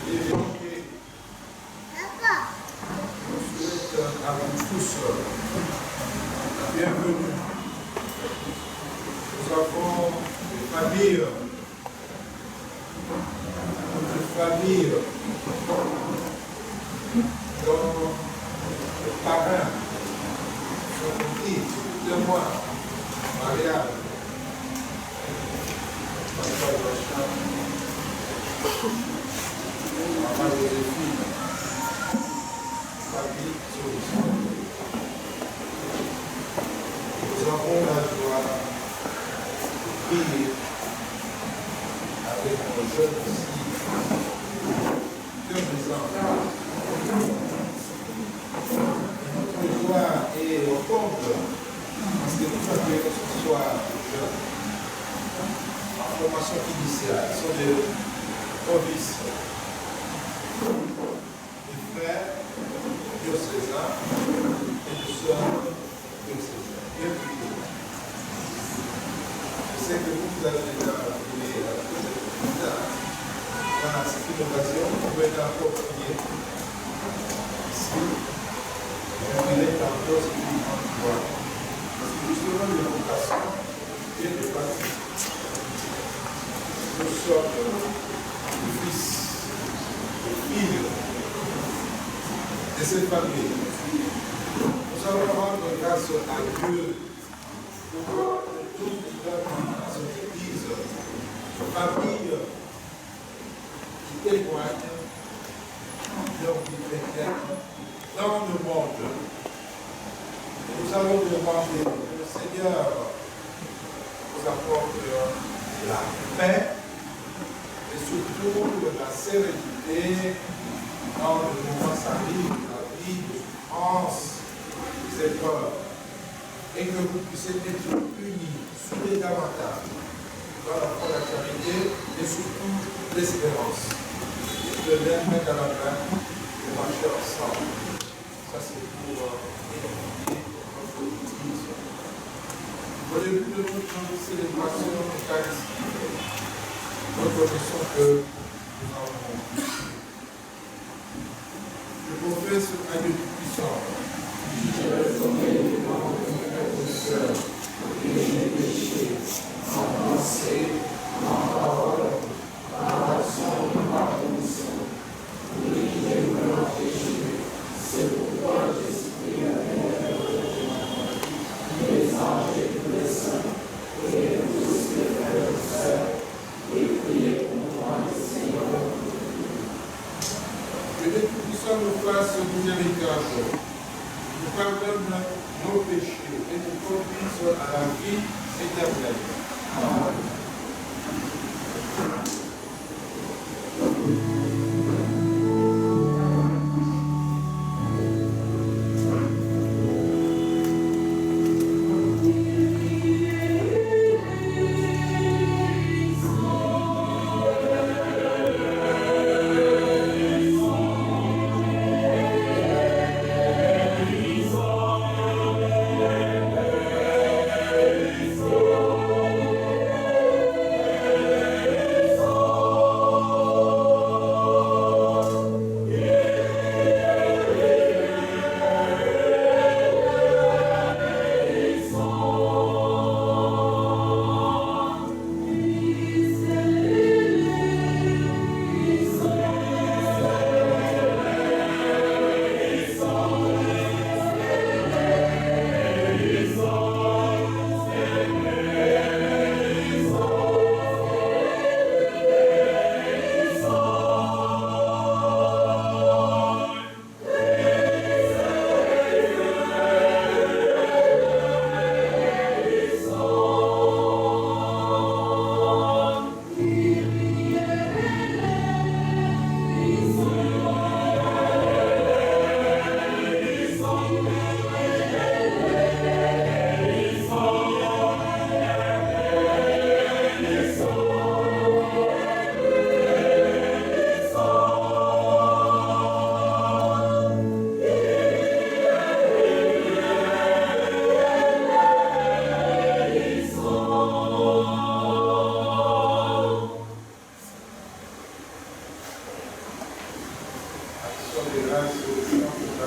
d'évoquer. Je souhaite à vous tous la bienvenue. Nous avons des familles dont les parrains sont petits, de moi, Marianne, Maman Joséphine, famille Solution. Nous avons la joie de prier avec nos jeunes filles, que mes enfants. Notre joie est au comble, parce que nous avons ce soir jeunes en formation initiale, sont des novices, des frères diocésains et des sœurs diocésaines. Bien prié. Je sais que vous avez déjà appelé dans cette innovation, vous pouvez encore prier ici. Il est encore ce qui en voit. Parce que justement, l'évocation vient de partir. Nous sommes les fils et filles de cette famille. Nous allons rendre grâce à Dieu pour toute cette église, famille qui témoigne de leur vie chrétienne dans le monde. Nous allons demander que le Seigneur nous apporte la paix et surtout la sérénité dans le moment s'arrive, la vie de souffrance, des épreuves, et que vous puissiez être unis, soudés davantage dans la foi, la charité et surtout l'espérance. De l'air mettre à la main et marcher ensemble. Ça c'est pour édifier notre Église. Au début de notre célébration eucharistique, nous reconnaissons que nous avons je professe à Dieu Tout-Puissant. Je reconnais devant mon frère et sœur que j'ai péché en pensée, en parole, par action et par omission. Oui, j'ai vraiment péché. C'est pourquoi j'exprime la prière de les anges et tous les saints, et tous les frères et sœurs, et priez pour moi, le Seigneur. Que Dieu Tout-Puissant nous fasse miséricorde, nous pardonne nos péchés et nous conduise à la vie éternelle. Amen.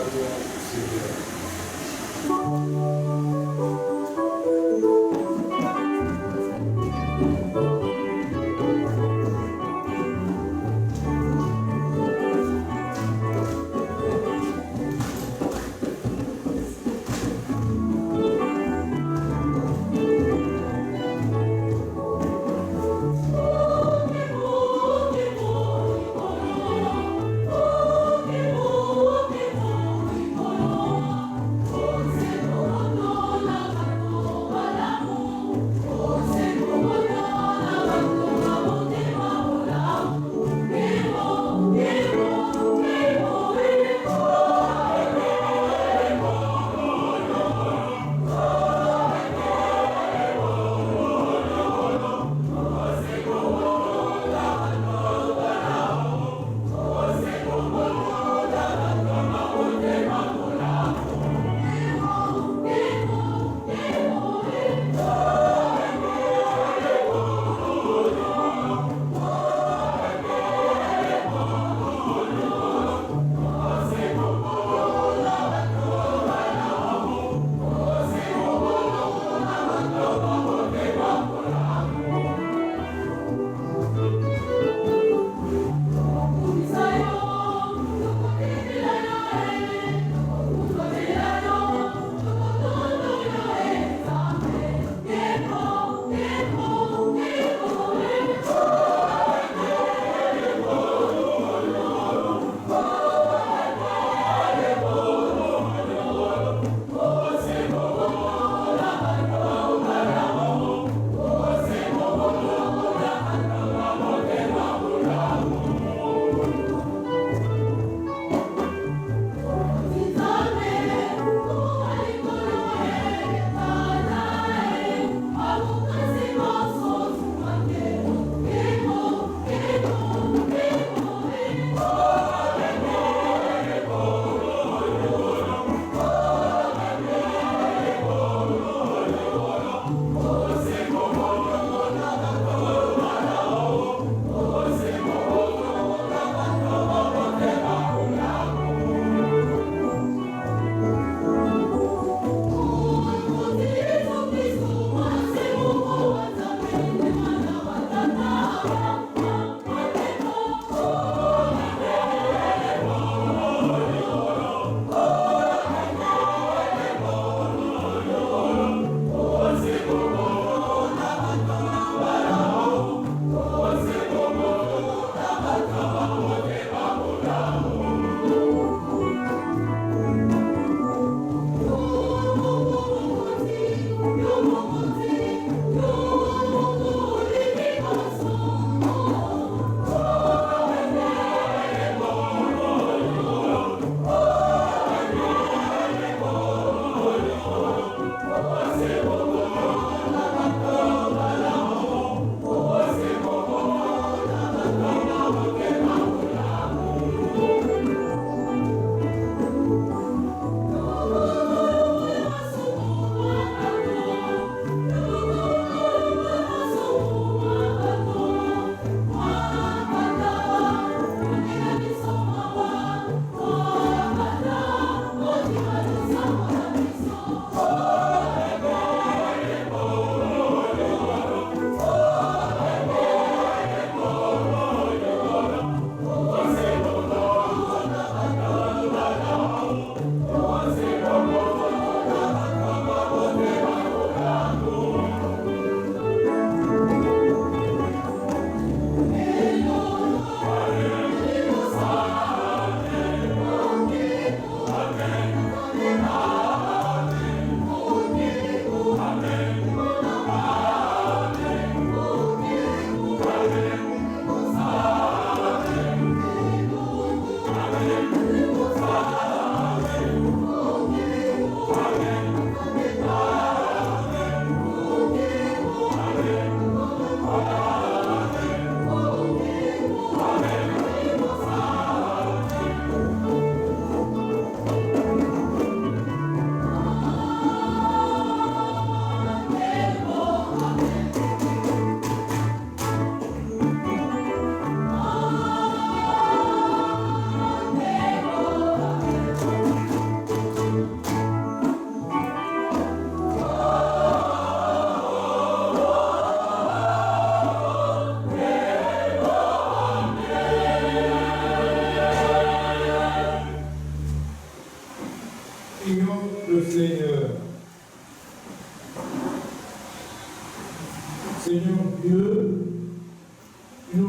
t'acclamons, Seigneur. Oh,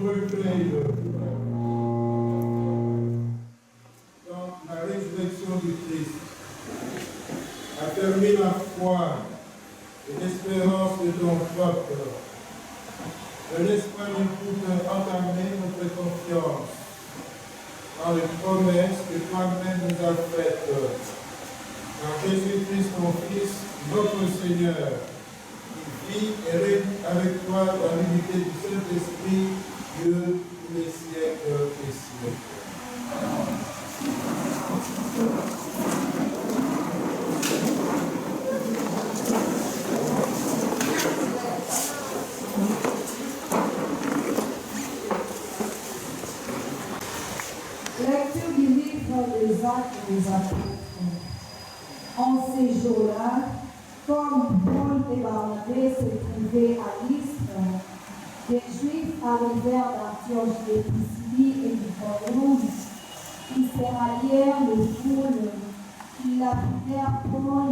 recueille dans la résurrection du Christ, affermis la foi et l'espérance de ton peuple. Ne laisse pas nous toutes entamer notre confiance dans les promesses que toi-même nous as faites. Par Jésus-Christ, ton Fils, notre Seigneur, qui vit et règne avec toi dans l'unité du Saint-Esprit, Dieu, tous les siècles des siècles. Lecture du livre des Actes des Apôtres. En ces jours-là, comme Paul et Barnabé se trouvaient à Lystre, des Juifs arrivèrent d'Antioche de Pisidia et d'Iconium. Ils se rallièrent les foules, ils lapidèrent Paul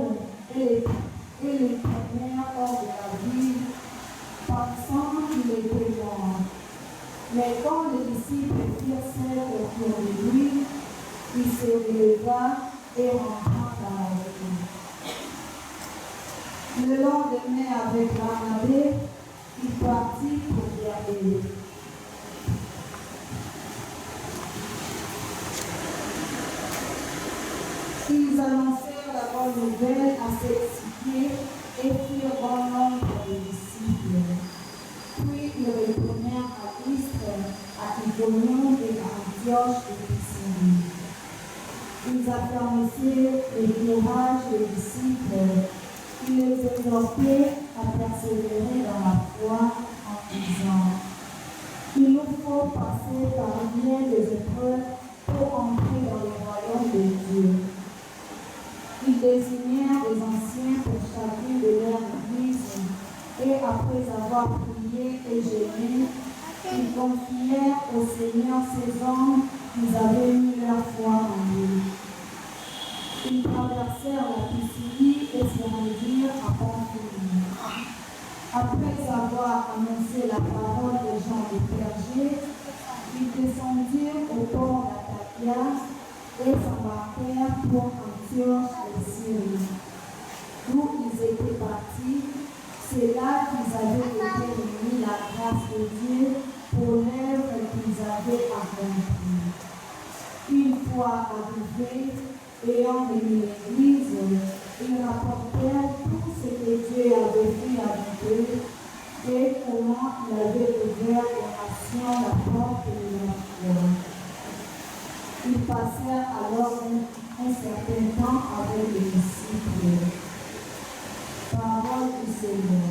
et les traînèrent hors de la ville, pensant qu'il était mort. Mais quand les disciples firent cercle autour de lui, il se releva et rentra dans la ville. Le lendemain, avec Barnabé, il partit pour Derbe. Ils annoncèrent la bonne nouvelle à cette cité et firent bon nombre de disciples. Puis ils retournèrent à Lystre, à Iconium et à Antioche de Pisidia. Ils affermissaient le courage des disciples. Ils les exhortaient à persévérer dans la foi en disant: il nous faut passer par bien des épreuves pour entrer dans le royaume de Dieu. Ils désignèrent des anciens pour chacune de leur église, et après avoir prié et gêné, ils confièrent au Seigneur ces hommes qui avaient mis leur foi en lui. Ils traversèrent la Pisidie et se rendirent à Pamphylie. Après avoir annoncé la parole de Jean le Berger, ils descendirent au port d'Atalia et s'embarquèrent pour Antioche de Syrie. D'où ils étaient partis, c'est là qu'ils avaient été réunis la grâce de Dieu pour l'œuvre qu'ils avaient accomplie. Une fois arrivés, ayant béni l'Église, ils rapportèrent tout ce que Dieu avait fait avec eux et comment il avait ouvert aux nations la porte de leur foi. Ils passèrent alors un certain temps avec les disciples. Parole du Seigneur.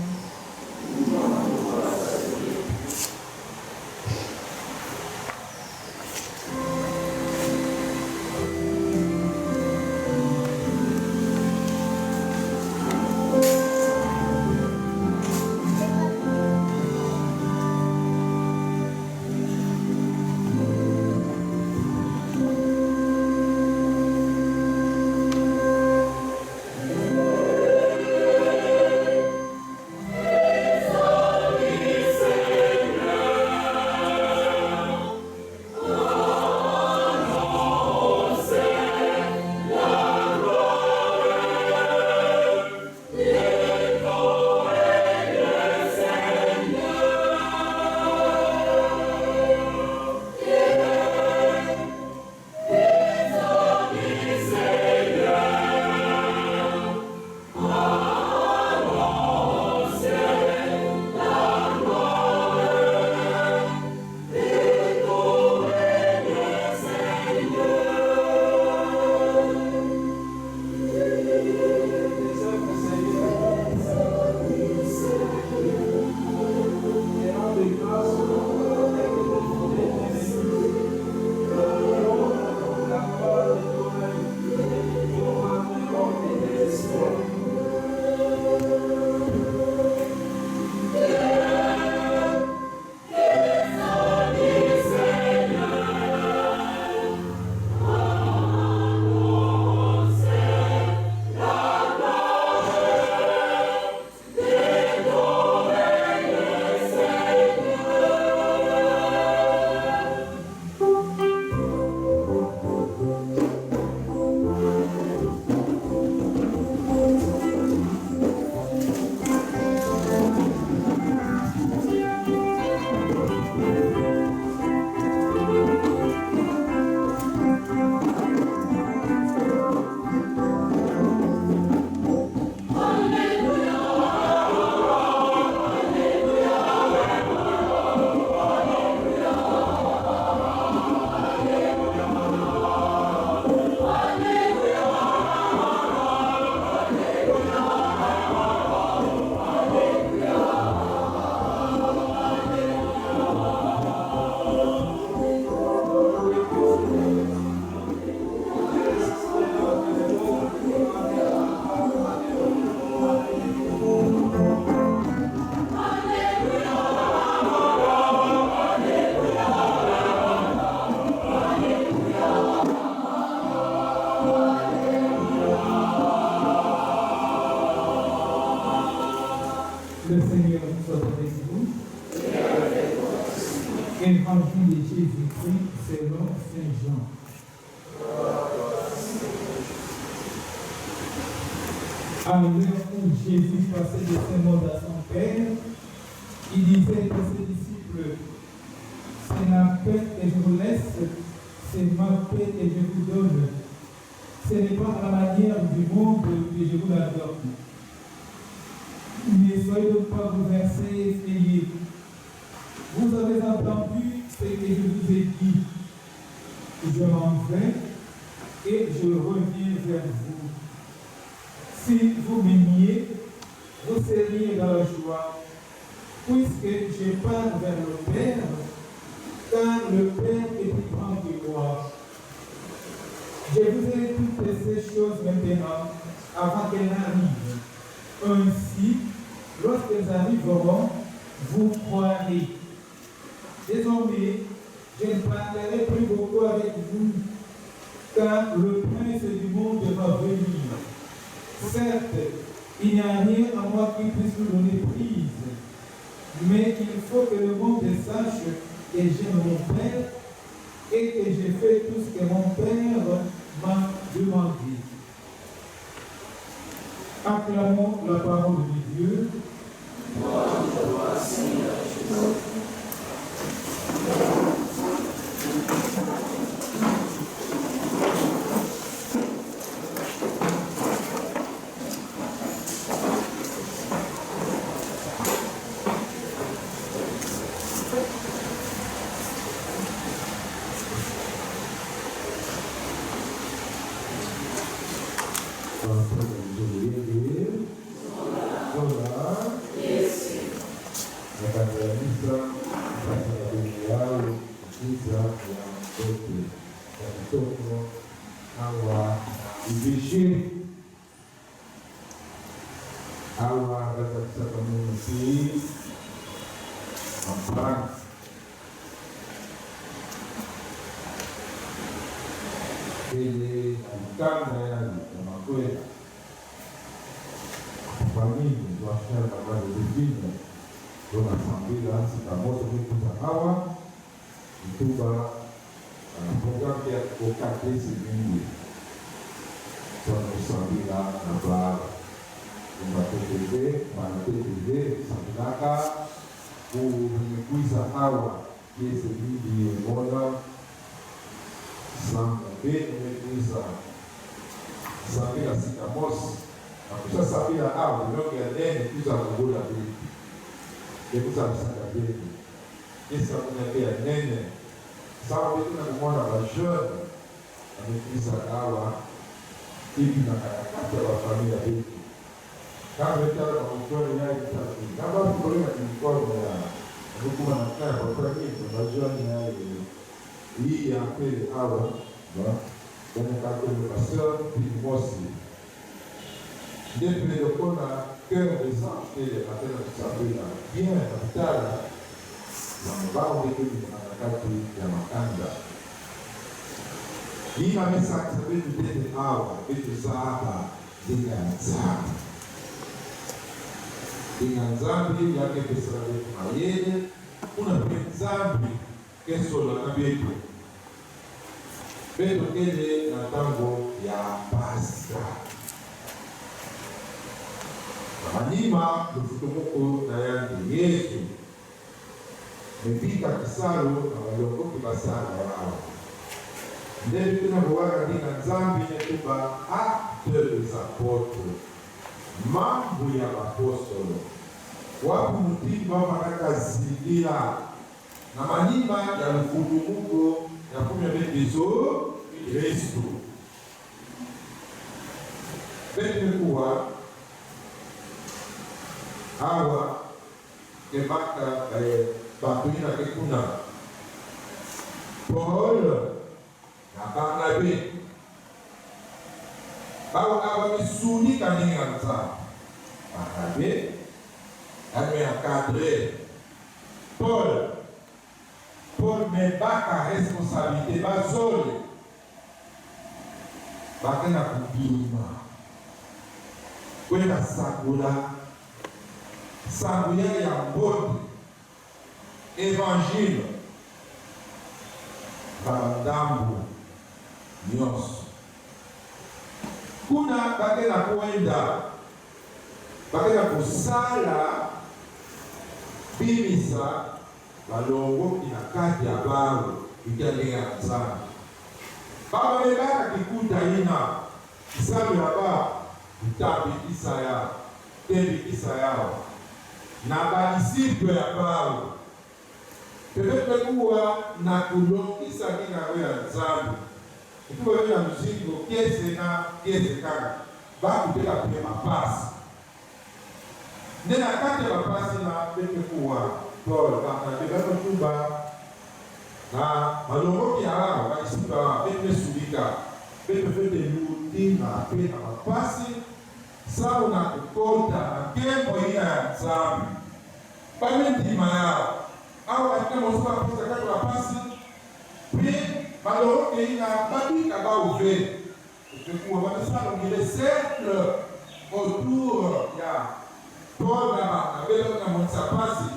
de Jésus-Christ selon Saint Jean. À l'heure où Jésus passait de ce monde à son Père, il disait à ses disciples, c'est la paix que je vous laisse, c'est ma paix que je vous donne. Ce n'est pas à la manière du monde que je vous la donne. Ne soyez donc pas bouleversés et effrayés. Vous avez entendu ce que je vous ai dit. Je m'en vais et je reviens vers vous. Si vous m'aimiez, vous seriez dans la joie, puisque je pars vers le Père, car le Père est plus grand que moi. Je vous ai toutes ces choses maintenant, avant qu'elles n'arrivent. Ainsi, lorsqu'elles arriveront, vous croirez. Désormais, je ne parlerai plus beaucoup avec vous, car le prince du monde va venir. Certes, il n'y a rien en moi qui puisse vous donner prise, mais il faut que le monde sache que j'aime mon Père et que j'ai fait tout ce que mon Père m'a demandé. Acclamons la parole de Dieu. bandambu nyonso. Kuna bakenda kuenda bakenda kusala bimisa balongoki na kati ya bango ikiandika ya Nzambe. Baba bebaka kikuta ina Nzambe aba utabikisa yao tebikisa yao na badisiple ya Paulo pepepe kuwa na kulongisa nina ya Nzambe ikuwa ya mzigo kiese kaka bakuteka kwenye mapasi nena kati ya mapasi na pepe kuwa Paulo kama bebaka kuba na malongoki ya hao badisiple pepe subika pepe fete luti na pena mapasi sawa na kukota na kembo ina ya Nzambe bame ndima yao au katika masuka kusa kati wa pasi pe malongoki ina babika ba ouvert ukikuwa batasala ngile cercle autour ya Paul na belo na monsa pasi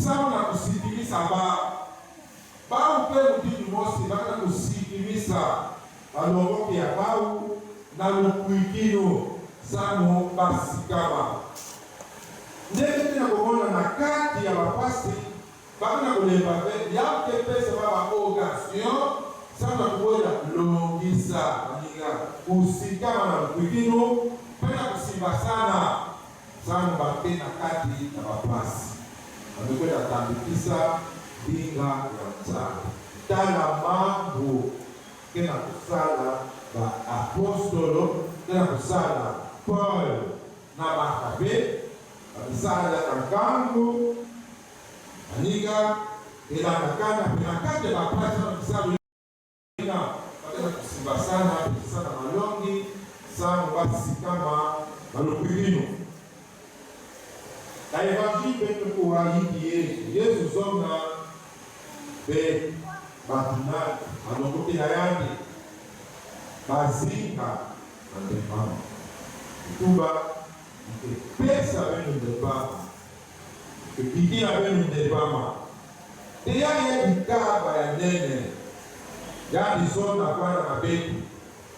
sawa na kusikiliza ba upe mtini mosi baka kusikiliza malongoki ya bau na lukuikino samo basikama ndenge tena kuona na kati ya wapasi bakana kulemba yake pesa baba occasion sana kubola longisa aniga kusikama na lukuikino pena kusimba sana bakena kati ya wapasi wamekwenda tambikisa dinga ya Nzambe tala mambo kena kusala ba apostolo tena kusala Paul na Barnabe kusala na kangu aniga ila nakana penakate ba pasa na kusala ina tena kusimba sana malongi sana basi kama malupigino na evangelho pepe kuwa hiki Yesu zona be batunaki malongoki na yangi bazinga na ndemama kutuba pesa benu ndemama kupikia benu ndemama eya ye ikaba ya nene yani zona kwana na betu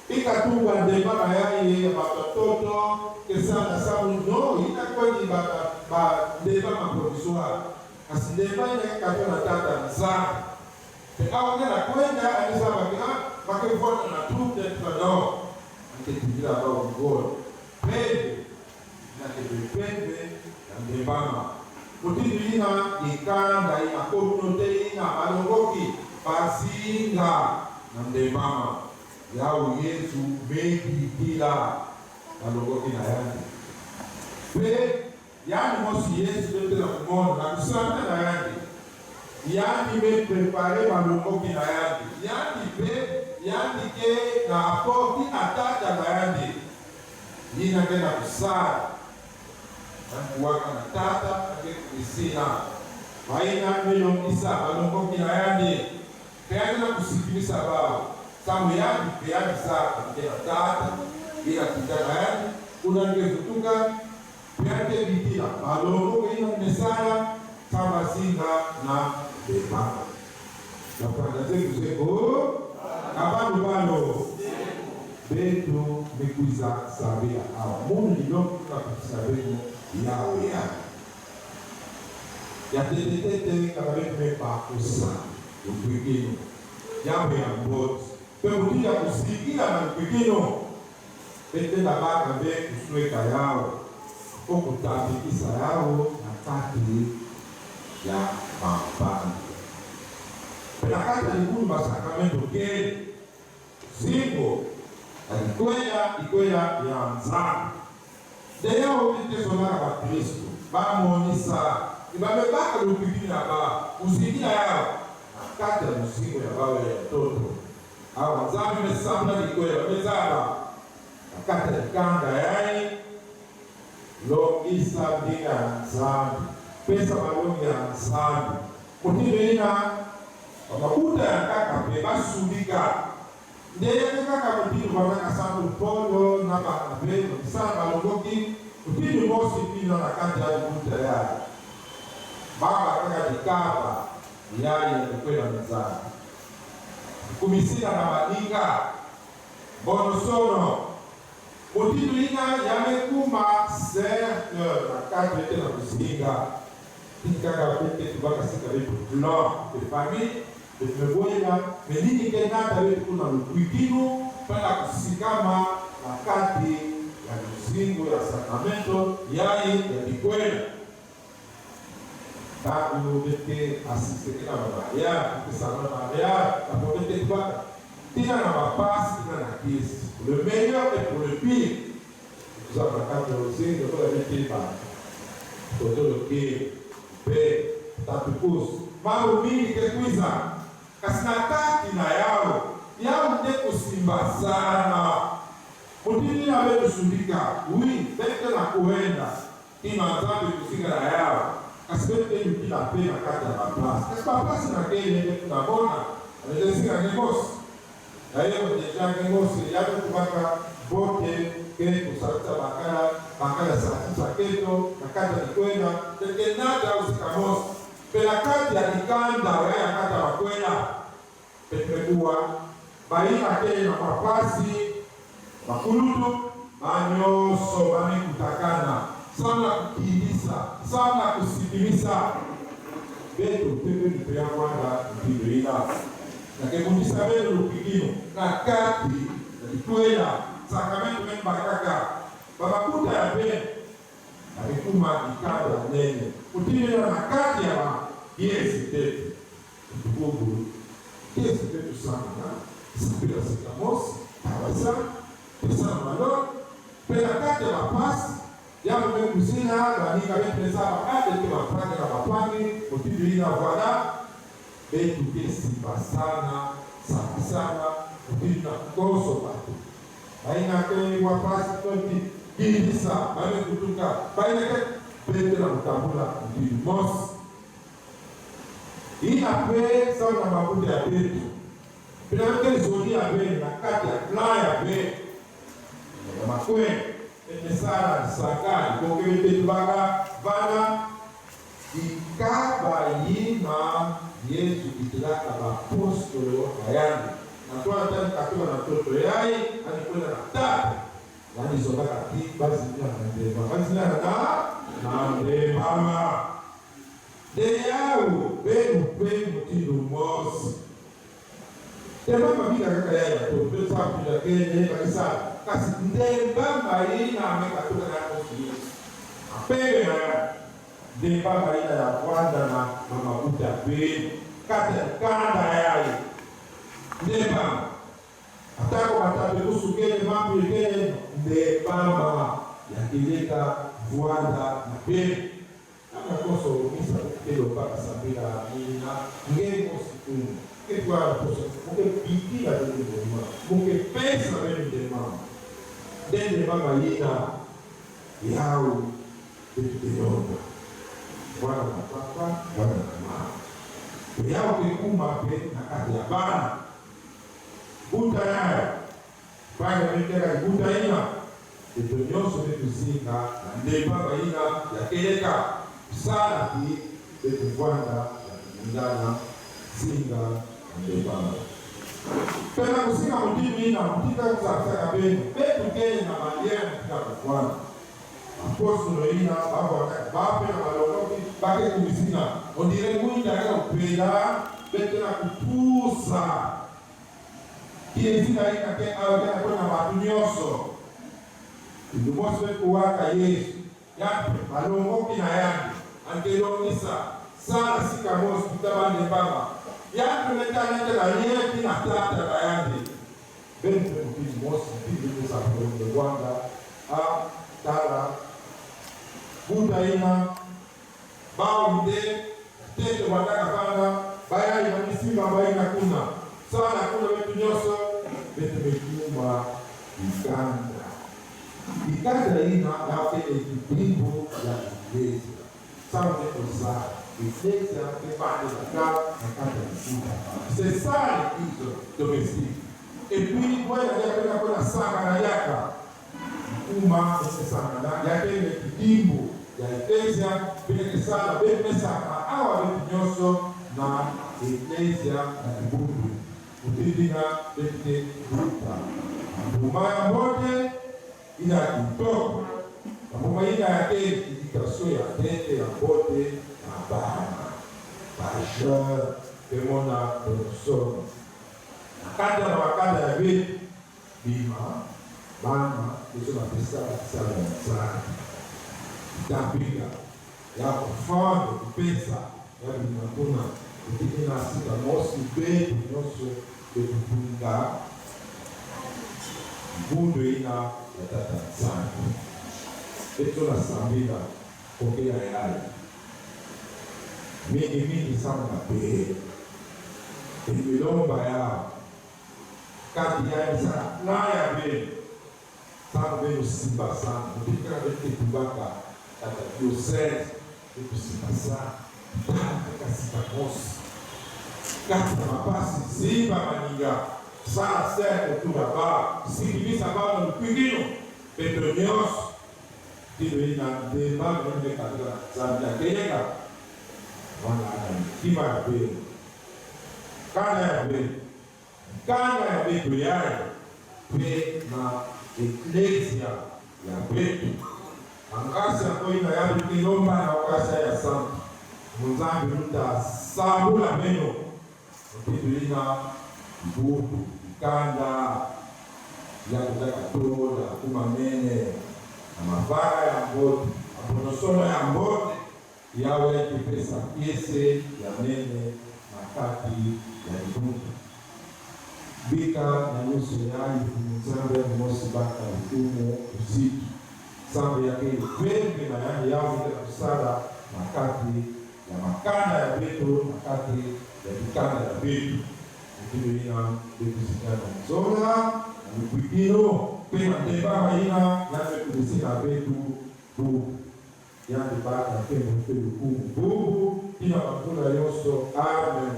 ikatuba ndemama yaye ya batoto kesana sabu no inakwenye ba ndemama provisoire kasi ndemama ya katona tata Nzambe au na kwenda alisema bakivona na troupe de pardon angetingira bao ngoro pepe na pepe na ndembama mutini ina ikanda ina communauté ina malongoki bazinga na ndembama yao Yesu mengi kila malongoki na yani pe yani mosi Yesu ndio kumona na kusana na yani yani me prepare malongoki na yandi yani pe yani ke na apoti atata na yandi yina kena kusara kuwaka na tata ake kuisina waina melongisa malongoki na yandi peani na kusikilisa bao samu yandi peani saa kena tata ila kitana yandi unangevutuka peani vitila malongoki ina mesaya kama singa na bebaka na panda zetu zeko abantu bano betu mekuiza sabia awa mungu nilo na kusabeni yawe ya tetete kama betu mepakusa upigino yawe ya mboti pe mutia kusikia na upigino bete na baka be kusweka yao okutabikisa yao na kati ya mapanda penakata nikulu masakramento kele zingo ikwela ya Nzambe deyao vitesonaka ba Kristo bamonisa ibabebaka lupigini ya ba usikia yao nakati ya musingo ya bawe ya toto awa Nzambe mesambula ikwela mezaba nakati ya kanga yae longisa ndinga ya Nzambe pesa malongi ya Nzambe kutile ina wamakuta ya kaka pe basubika ndeye kaka mutili wanaka sangu polo na Barnabe sana malongoki kutili mosi pino na kati ya kuta ya baba kaka dikaba yaye kwenda Nzambe kumisina na malinga bono sono motindo ina yamekuma cercle na cadre de la kusinga tikaka pete tubaka sika vetu plan de famille de meboyela menini kenata vetu kuna lukwikinu pala kusikama na kati ya lusingo ya sakramento yai ya bikwela tabu bete asiste kila mabaya kisana mabaya tabu bete tubaka tina na mapasi tina na kisi le meilleur et pour le pire nous avons quatre aussi de quoi la bete ba toto le ke be tapikos mambo mingi kekuiza kasina kati na yao nde kusimba sana kutini na betu sundika oui bete na kuenda kima nzambe kusinga na yao kasibete yukila pe na kati ya maplasi kasi maplasi na kene nde tunabona alezesinga negosi na hiyo deja negosi yato kubaka bote kene kusalita bakala sa keto na kati ya kikwenda tekenata usikamosi pela kati ya kikanda waya kati ya wakwenda petumekuwa baina kene na mapasi makulutu manyoso kutakana sana kukilisa sana kusikilisa beto pepe nipea kwanda mpindoina na kekundisa beto lupigino na kati na kikwenda sakramento membakaka babakuta ya bene alikuma ikada nene kutimela na kati ya yesi tetu tukubu yesi tetu sana sipila sikamosi tawasa pesa malo pela kati ya mapasi yamu kusina banika bepesa bakate ke mafranga na mapangi kutimela voilà betu kesi basana sana kutimela koso batu aina ke wapasi toti kilisa bale kutuka baina ke bete na mutambula ndimos ina pe sauna mabuti ya betu pina ke zoni ya be na kati ya plan ya be ya makwe emesala sakali koke betu baka vana ikaba yima Yesu kitilaka apostolo ayani na kwa tani katua na toto yai anikwenda na tatu wani zobaka ki basi na ndema de yao benu tindo mosi tema mabika kaka yai to pesa pila kene kanisa kasi ndemba maina amekatoka na kosi apebe na ndemba maina ya kwanza na mafuta pe kata kanda yai ndemba atako matabe kusukene mambo yekene ndemba yakileta vuanda na pe kama koso misa kelo paka sabila mina ngemo siku kwa koso muke biki la ndemba muke pesa bene ndemba mayina yao ndemba wana na papa wana na mama yao kikuma pe na kati ya bana buta yaya pale mitera buta ina etonyoso betuzinga na ndemba baina ya keleka sana ki betuvanda ndana singa ndemba pena kusinga mutimi na mutita kusafisa kabeni betu kene na maliera mutita kufwana apostolo ina bape na malokoki bake kumisina ondire mwinda kaka upenda bete na kupusa kiezina ina ke awe kena kwa na watu nyoso ndumosi wetu waka Yesu yape malongoki na yandi angelongisa sana sika mosi kutabande baba yape metanete na yeti na tata na yandi bete mpini mosi mpini kusa kwa wanga tala buta ina bao mde tete wataka panga bayai mamisima baina kuna sana kuna wetu nyoso betu mekuma ikanda ina yake ekipingo ya iglesia sana wetu saa iglesia kepande la ka na kata msuka c'est ça l'église domestique et puis voilà yake kuna sanga na yaka kuma sana yake ile kidimbo ya iglesia bila sana bebe sana awa wetu nyoso na iglesia na kibundu Biblia depuis longtemps. Mbuma ya mbote ina kitoko. Mbuma ina ya éducation ya tete ya mbote na bana. Bajeur pemona donosono. Nakata na wakata ya vitu bima bana hizo na pesa sana. Tapiga ya kufanya pesa ya binakuna ukikina sita mosi betu noso kupunga bundu ina ya tata sana eto na sambila kokea yale mingi sana na pe ilomba ya kati ya sana na ya be sana be simba sana ukikina bete kubaka kata diocese kusimba sana katika kosi katika mapasi simba maninga sana seko kubaba sikibisa baba mpigino petronios kilo ina deba ngende katika zambia kenga wana kiba ya be kana ya be tuyai pe na eklesia ya betu angasi ambayo inayabu kilomba na wakasa ya santo muzambi luta sabula meno ukitulina mbudu kanda ya kutaka tola kumamene na mavara ya mbote abonosono ya mbote yawe kipesa kese ya mene makati ya mbudu bika na nusu yayi muzambi ya mosi baka utumu usiku sambo yake kwembe na yani yao ita kusada makati ya makanda ya betu makati ya vikanda ya betu ukini ina betu sikana mzola na mkwikino kwema ndeba haina yame kudisina betu bubu yani baka kwembe kwembe bubu kina makula yoso amen.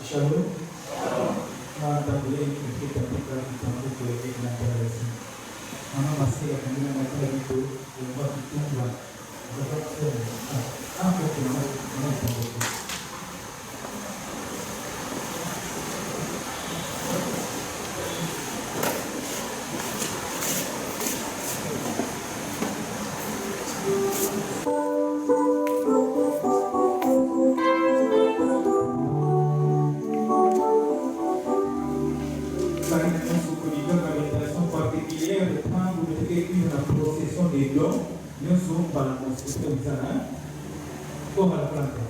Shalom. Também kita kita tamu ke Indonesia. Mana masih akan mengenai itu buat tumbuhan. Apa yang Nós vamos para a construção de Sana. Corra a planta.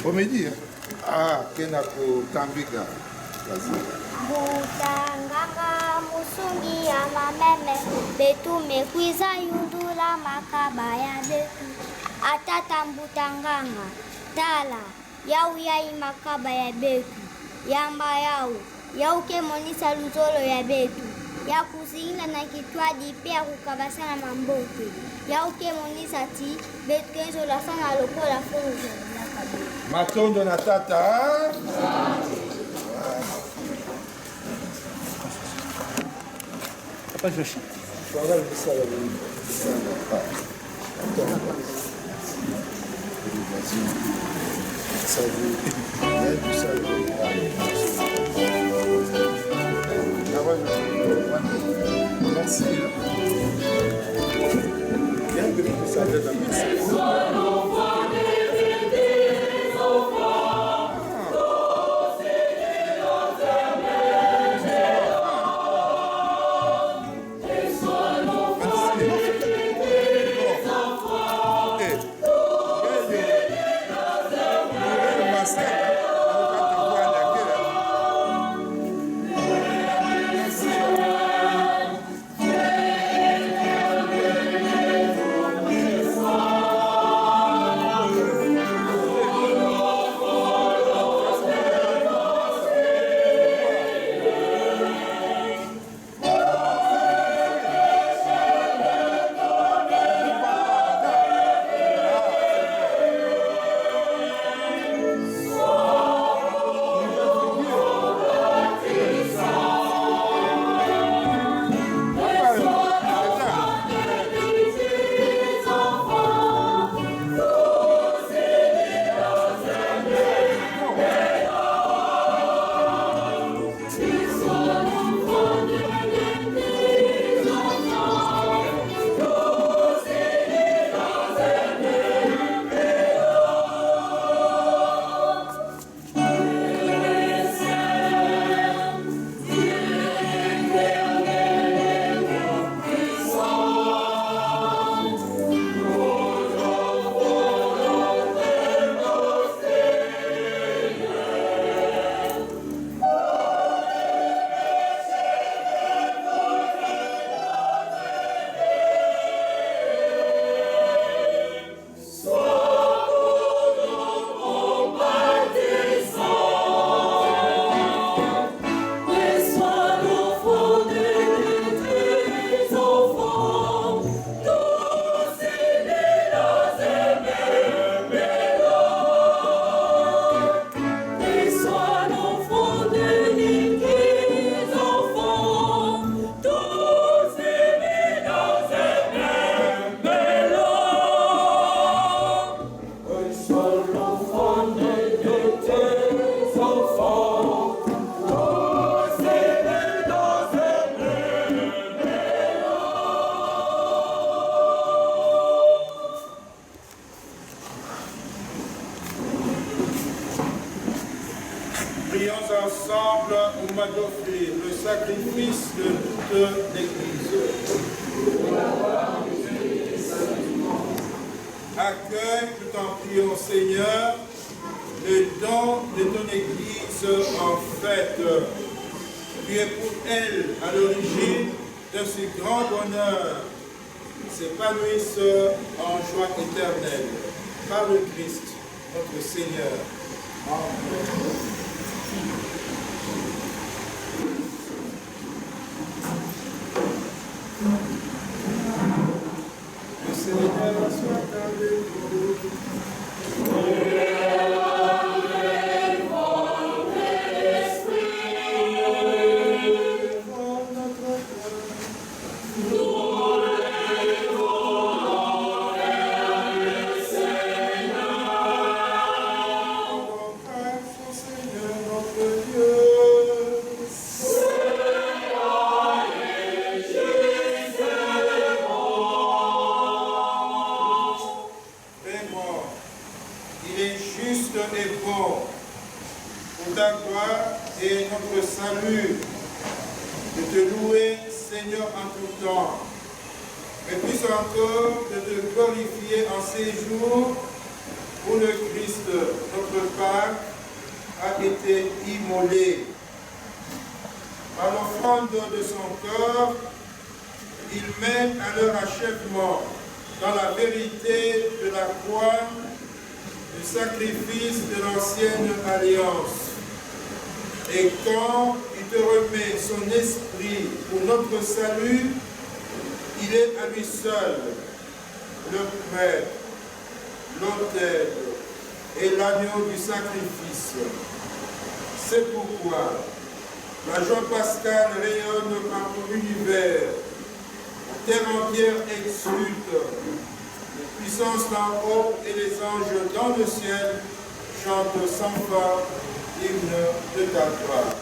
Comédie, hein? Ah, Kenako Kambika. Butanganga musungi ya mameme betu mekwiza yundula makabaya betu atata mbutanganga tala yau yai makabaya betu yamba yau ke monisa luzolo ya betu ya kuzinga na kitwadi pia kukabasana mambote yau ke monisa ti betu kenzo la sana lokola funzo Matondo na tata. Pas je chante. Merci. Bien que ça aide à Prions ensemble au mois d'offrir le sacrifice de toute l'Église. Accueille tout en priant, Seigneur, le don de ton Église en fête. Tu es pour elle à l'origine de ce grand bonheur. S'épanouisse en joie éternelle par le Christ, notre Seigneur. Amen. Le Seigneur soit avec vous. où le Christ, notre Pâque, a été immolé. Par l'offrande de son corps, il mène à leur achèvement dans la vérité de la croix le sacrifice de l'ancienne alliance. Et quand il te remet son esprit pour notre salut, il est à lui seul le prêtre, l'autel et l'agneau du sacrifice. C'est pourquoi la joie pascale rayonne par tout l'univers. La terre entière exulte. Les puissances d'en haut et les anges dans le ciel chantent sans fin l'hymne de ta gloire.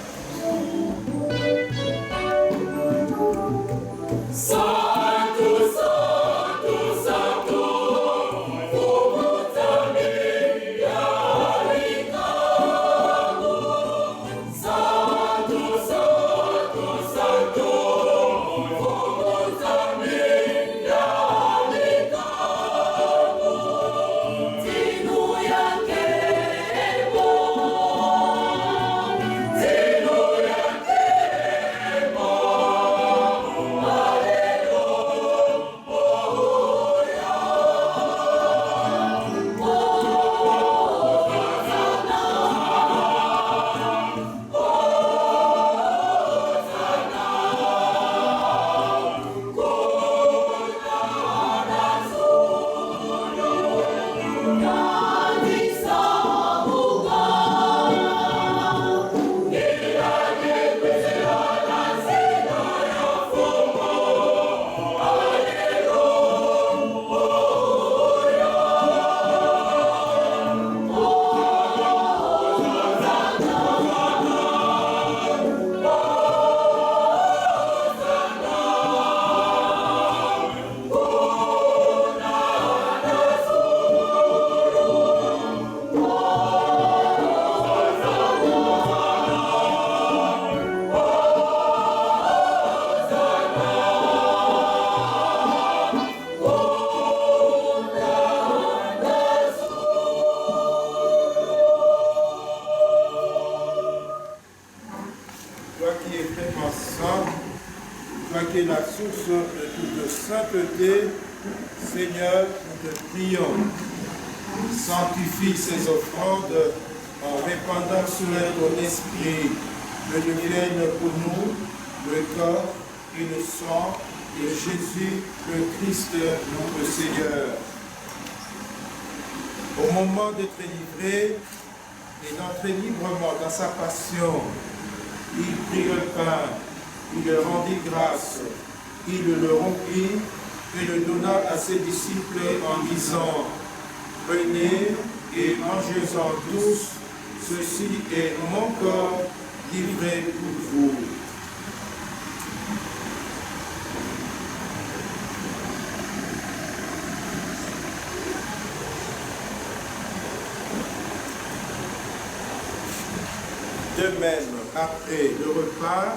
Seigneur, nous te prions, sanctifie ces offrandes en répandant sur elles ton esprit, que devienne pour nous le corps et le sang de Jésus, le Christ, notre Seigneur. Au moment d'être livré et d'entrer librement dans sa passion, il prit le pain, il le rendit grâce, il le rompit et le donna à ses disciples en disant « Prenez et mangez-en tous, ceci est mon corps livré pour vous. » De même, après le repas,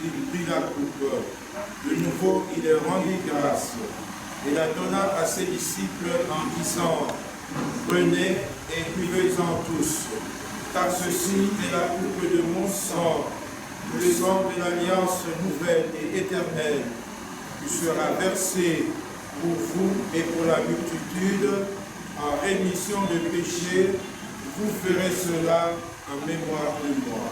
il prit la coupe. De nouveau, il leur rendit grâce et la donna à ses disciples en disant « Prenez et buvez-en tous, car ceci est la coupe de mon sang, le sang de l'alliance nouvelle et éternelle, qui sera versé pour vous et pour la multitude en rémission de péché. Vous ferez cela en mémoire de moi. »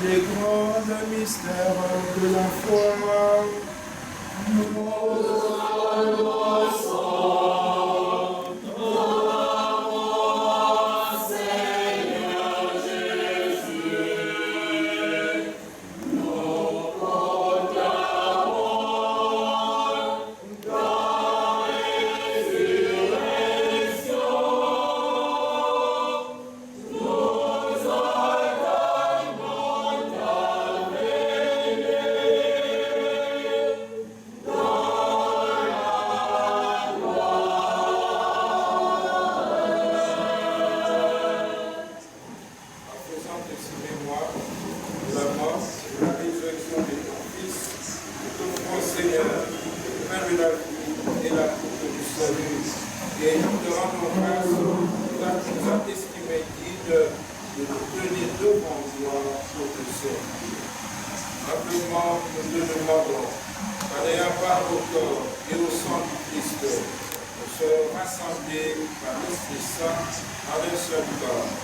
Les grands mystères de la foi. salut. Et nous te rendons grâce, car tu nous as estimés dignes de nous tenir devant toi pour te servir. Simplement, nous te demandons, en ayant part au corps et au sang du Christ, nous serons rassemblés par l'Esprit Saint en un seul corps.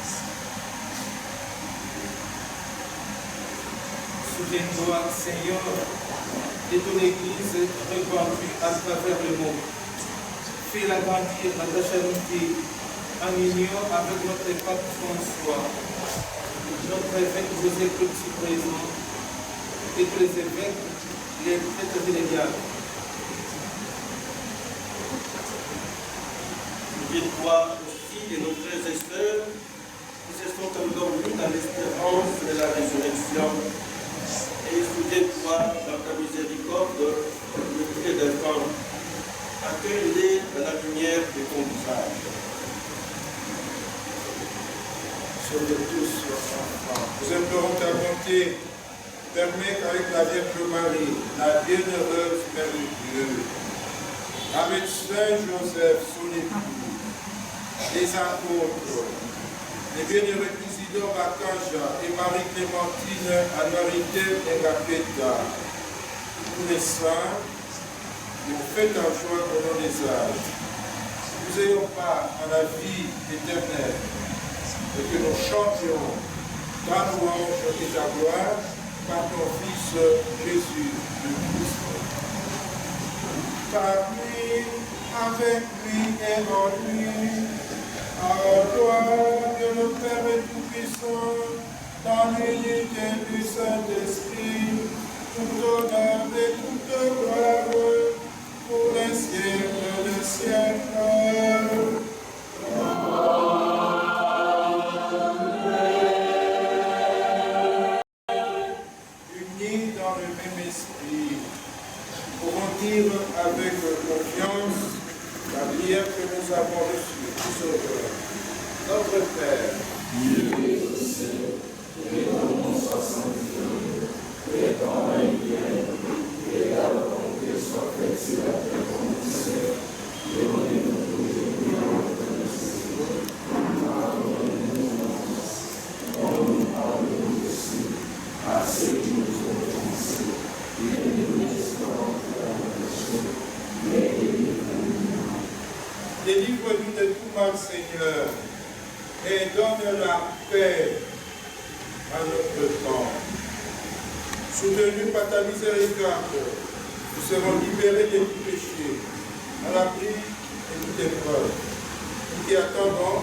Souviens-toi, Seigneur, de ton Église répandue à travers le monde. Fais-la grandir dans ta charité, en union avec notre pape François, notre évêque José Petit présent, et tous les évêques, les prêtres délégats. Souviens-toi aussi de nos frères et sœurs qui se sont endormis dans l'espérance de la résurrection. Et souviens-toi dans ta miséricorde de tous les enfants. Accueille-les dans la lumière de ton visage. Sauve tous leurs enfants. Nous implorons ta bonté. Permets qu'avec la Vierge Marie, la bienheureuse Mère de Dieu, avec Saint Joseph, son époux, les apôtres, les bienheureux Isidore Akanja et Marie-Clémentine Anuarité et Gapeta, tous les saints, nous faites en joie au nom des âges. Nous ayons part à la vie éternelle et que nous chantions ta louange et ta gloire par ton Fils Jésus le Christ. Par lui, avec lui et en lui, à toi, Dieu le Père et Tout-Puissant, dans l'unité du Saint-Esprit, tout honneur et toute gloire, pour les siècles des siècles. Unis dans le même esprit, pourrons dire avec confiance la prière que nous avons reçue tous au cœur. Notre Père, qui es au ciel, que ton nom soit sanctifié, que ton règne vienne, que ta volonté soit faite sur la terre comme au ciel. Donnez-nous aujourd'hui notre nécessité. Pardonnez-nous nos offenses, comme nous pardonnons aussi à ceux qui nous ont offensés. Et ne nous laisse pas entrer dans la tentation, mais délivre-nous du mal. Délivre-nous de tout mal, Seigneur, et donne la paix à notre temps. Soutenus par ta miséricorde, nous serons libérés de tout péché, à l'abri de toute épreuve. Nous qui attendons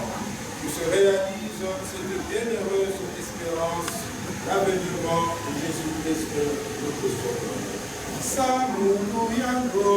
que se réalise cette bienheureuse espérance, l'avènement de Jésus-Christ, notre Sauveur. Salut, Yango.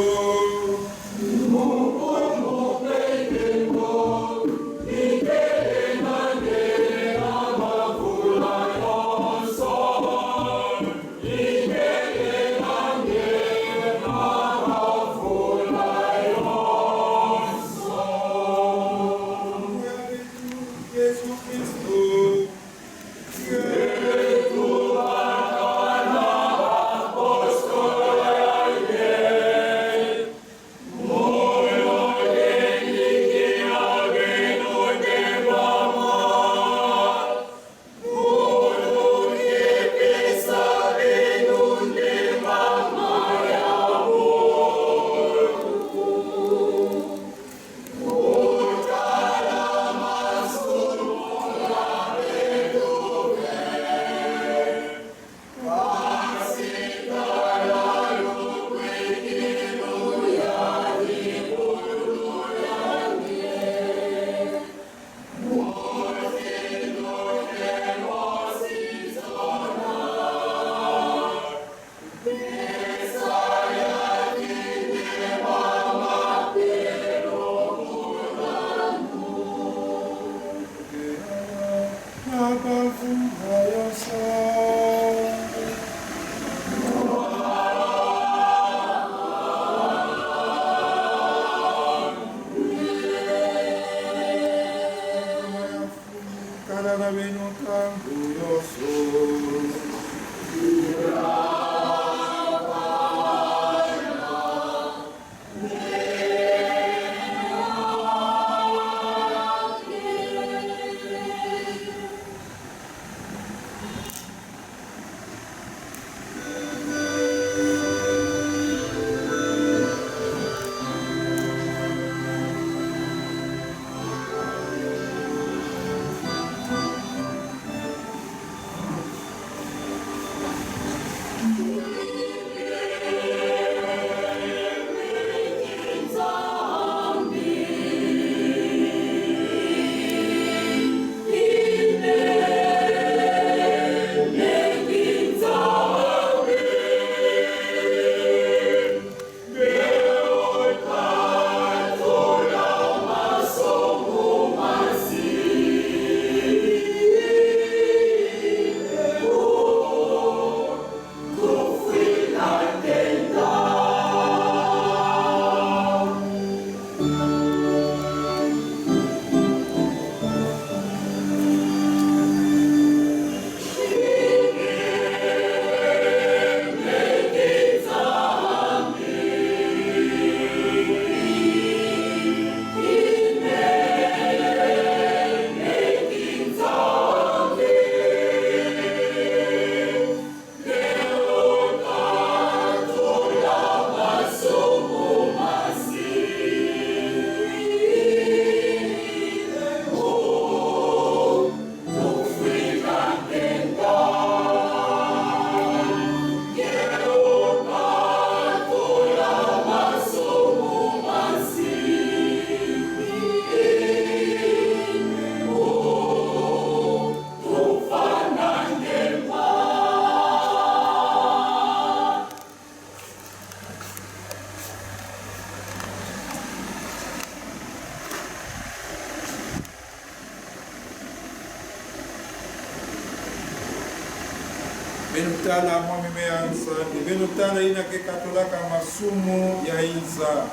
benutala mwami meanza benutala ina ke katolaka masumu ya iza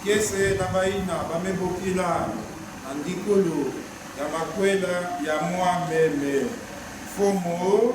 kese na baina bamebokila andikulu ya makwela ya mwameme fomo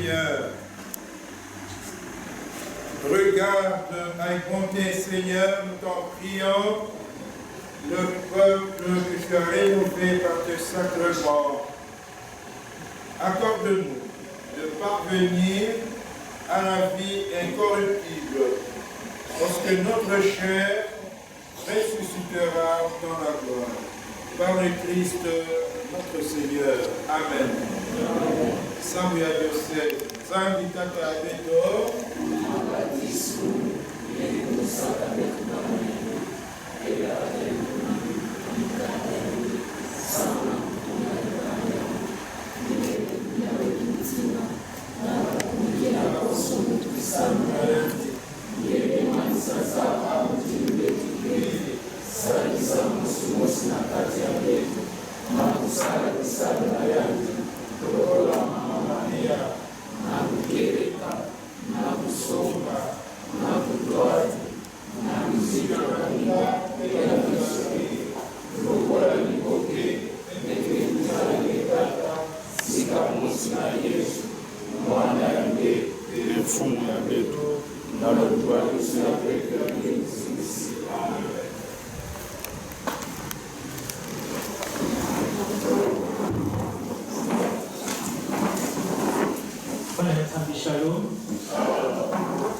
Seigneur. Regarde avec bonté, Seigneur, nous t'en prions, le peuple que tu as rénové par tes sacrements. Accorde-nous de parvenir à la vie incorruptible, lorsque notre chair ressuscitera dans la gloire. Par le Christ notre Seigneur. Amen. Samuel Yosef, Sangi Tata Abeto, Shalom.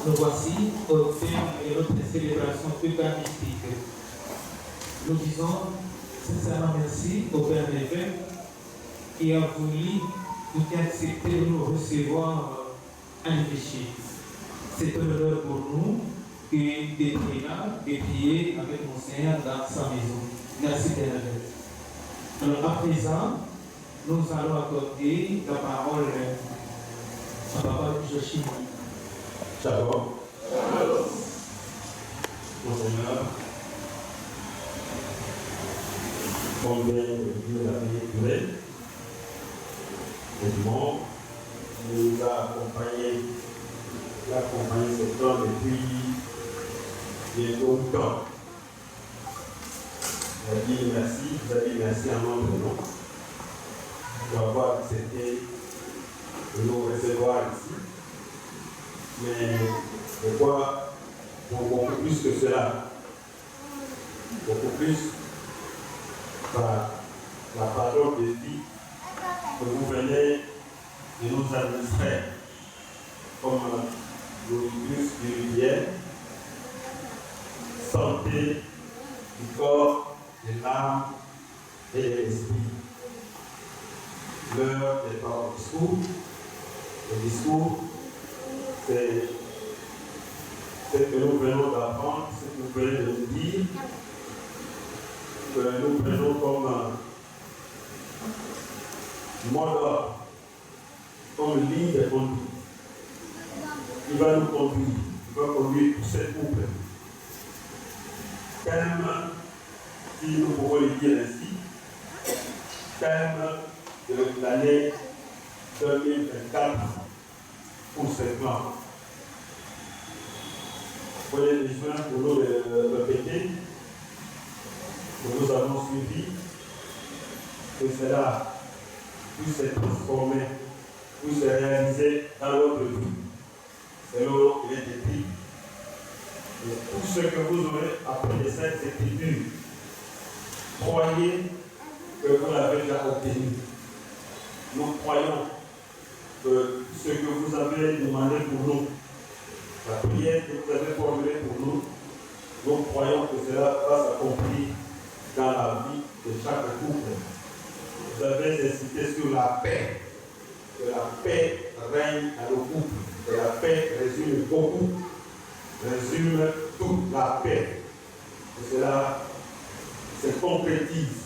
Nous voici au terme de notre célébration eucharistique. Nous disons sincèrement merci au Père l'évêque qui a voulu nous accepter de nous recevoir à l'évêché. C'est un honneur pour nous d'être là, de prier avec mon Seigneur dans sa maison. Merci Père l'évêque. Alors à présent, nous allons accorder la parole à Papa Joachim. Shalom. Monseigneur, combien de Dieu l'avait duré, le dimanche, nous a accompagné cet homme depuis bientôt longtemps. Il a dit merci, vous avez dit merci à notre nom pour avoir accepté de nous recevoir ici. Mais pourquoi beaucoup plus que cela, beaucoup plus par la parole de vie que vous venez de nous administrer comme nourriture spirituelle, santé du corps, de l'âme et de l'esprit. L'heure n'est pas au discours. Le discours, c'est ce que nous venons d'apprendre, ce que vous venez de nous dire, que nous prenons comme mot d'ordre, comme ligne de conduite. Il va nous conduire, il va conduire pour ce couple. Thème, si nous pouvons le dire ainsi, thème de l'année 2024 pour ce plan. Prenez les soins pour nous le répéter, que nous avons suivi, que cela puisse se transformer, puisse se réaliser dans notre vie. Selon il est écrit. Et tout ce que vous aurez appris de cette écriture, croyez que vous l'avez déjà obtenu. Nous croyons que ce que vous avez demandé pour nous, la prière que vous avez formulée pour nous, nous croyons que cela va s'accomplir dans la vie de chaque couple. Vous avez insisté sur la paix, que la paix règne à nos couples, que la paix résume beaucoup, résume toute la paix. Et cela se concrétise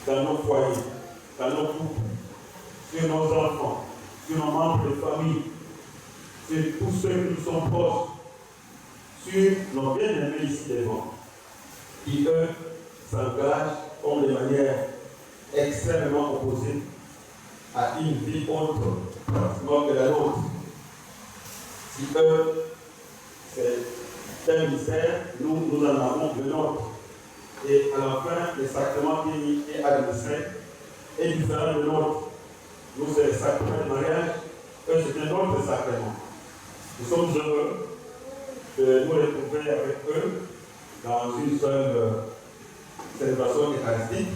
dans nos foyers, dans nos couples, sur nos enfants, sur nos membres de famille, sur tous ceux qui nous sont proches, sur nos bien-aimés ici devant, qui eux s'engagent comme de manière extrêmement opposée à une vie autre, pratiquement que la nôtre. Si eux, c'est un mystère, nous en avons le nôtre. Et à la fin, le sacrement qui est administré est différent de nôtre. Nous, c'est le sacrement de mariage c'est un autre sacrement. Nous sommes heureux de nous retrouver avec eux dans une seule célébration eucharistique.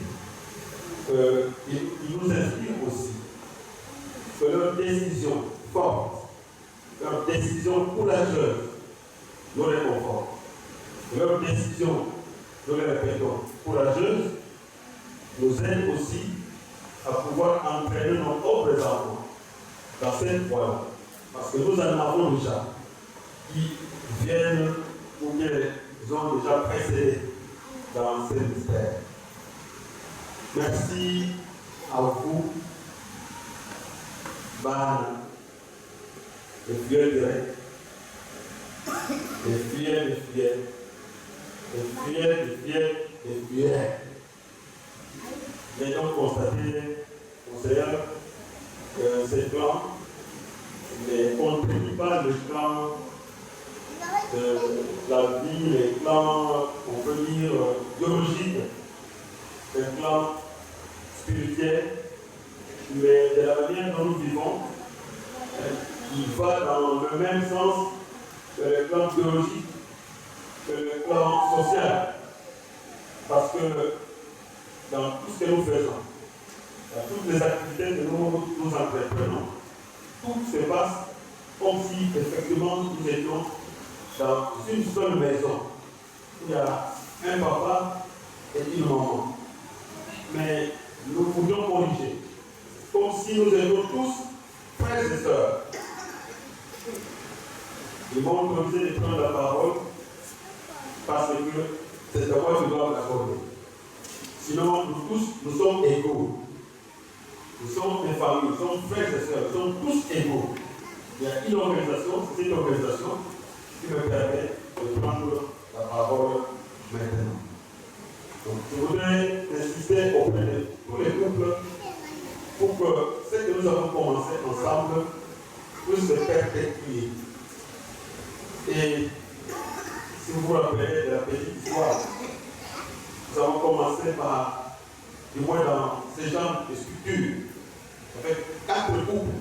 Ils nous inspirent aussi que leur décision forte, leur décision courageuse nous réconforte. Leur décision, nous le répétons, courageuse, nous aide aussi à pouvoir entraîner nos propres enfants dans cette voie-là. Parce que nous en avons déjà qui viennent ou qui ont déjà précédé dans ces mystères. Merci à vous, les fidèles directs, les fidèles, les fidèles. Nous avons constaté, Seigneur, que ces plans ne contribuent pas le plan de la vie, les plans, on peut dire, biologiques, les plans spirituels, mais de la manière dont nous vivons, il va dans le même sens que le plan biologique, que le plan social. Parce que dans tout ce que nous faisons, dans toutes les activités que nous entreprenons, tout se passe comme si effectivement nous étions dans une seule maison. Il y a un papa et une maman. Mais nous pouvions corriger, comme si nous étions tous frères et sœurs. Ils m'ont autorisé de prendre la parole parce que c'est à moi que je dois l'accorder. Sinon, nous tous, nous sommes égaux. Nous sommes des familles, nous sommes frères et sœurs, nous sommes tous égaux. Il y a une organisation, c'est cette organisation qui me permet de prendre la parole maintenant. Donc, je voudrais insister auprès de tous les couples pour que ce que nous avons commencé ensemble puisse se perpétuer. Et si vous vous rappelez de la petite histoire, nous avons commencé par, du moins dans ces genres de structures, avec 4 couples.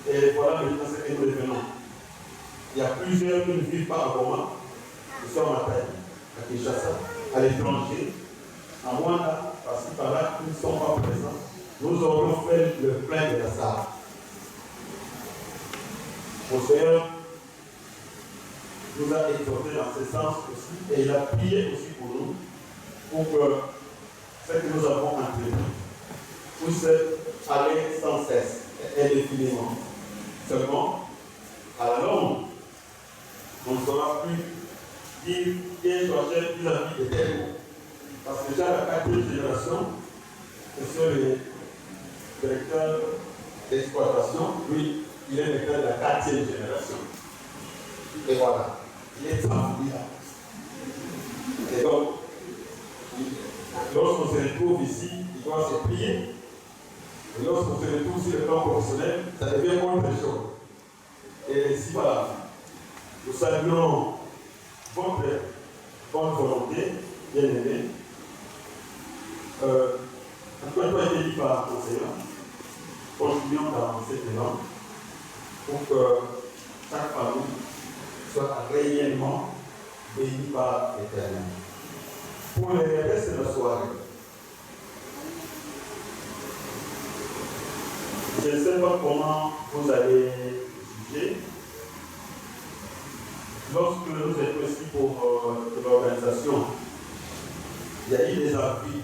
Et voilà maintenant ce que nous devenons. Il y a plusieurs qui ne vivent pas à Goma, qui sont à Taï, à Kinshasa, à l'étranger, à Mwanda, parce que par là, ils ne sont pas présents. Nous aurons fait le plein de la salle. Mon Seigneur nous a exhortés dans ce sens aussi, et il a prié aussi pour nous, pour que ce que nous avons entrepris puisse aller sans cesse et indéfiniment. Seulement, à la longue, on ne saura plus dire qui soit cher vis-à-vis de tel. Parce que déjà la 4e génération, monsieur le directeur d'exploitation, lui, il est directeur de la 4e génération. Et voilà, il est familial. Et donc, lorsqu'on se retrouve ici, il doit se plier. Et lorsqu'on se retrouve sur le plan professionnel, ça devient autre chose. Et si voilà, nous saluons votre bonne volonté, bien aimé. Encore une fois, été dit par le Seigneur, continuons dans cet élan pour que chaque famille soit réellement bénie par l'Éternel. Pour le reste de la soirée, je ne sais pas comment vous allez juger. Lorsque nous étions ici pour l'organisation, il y a eu des avis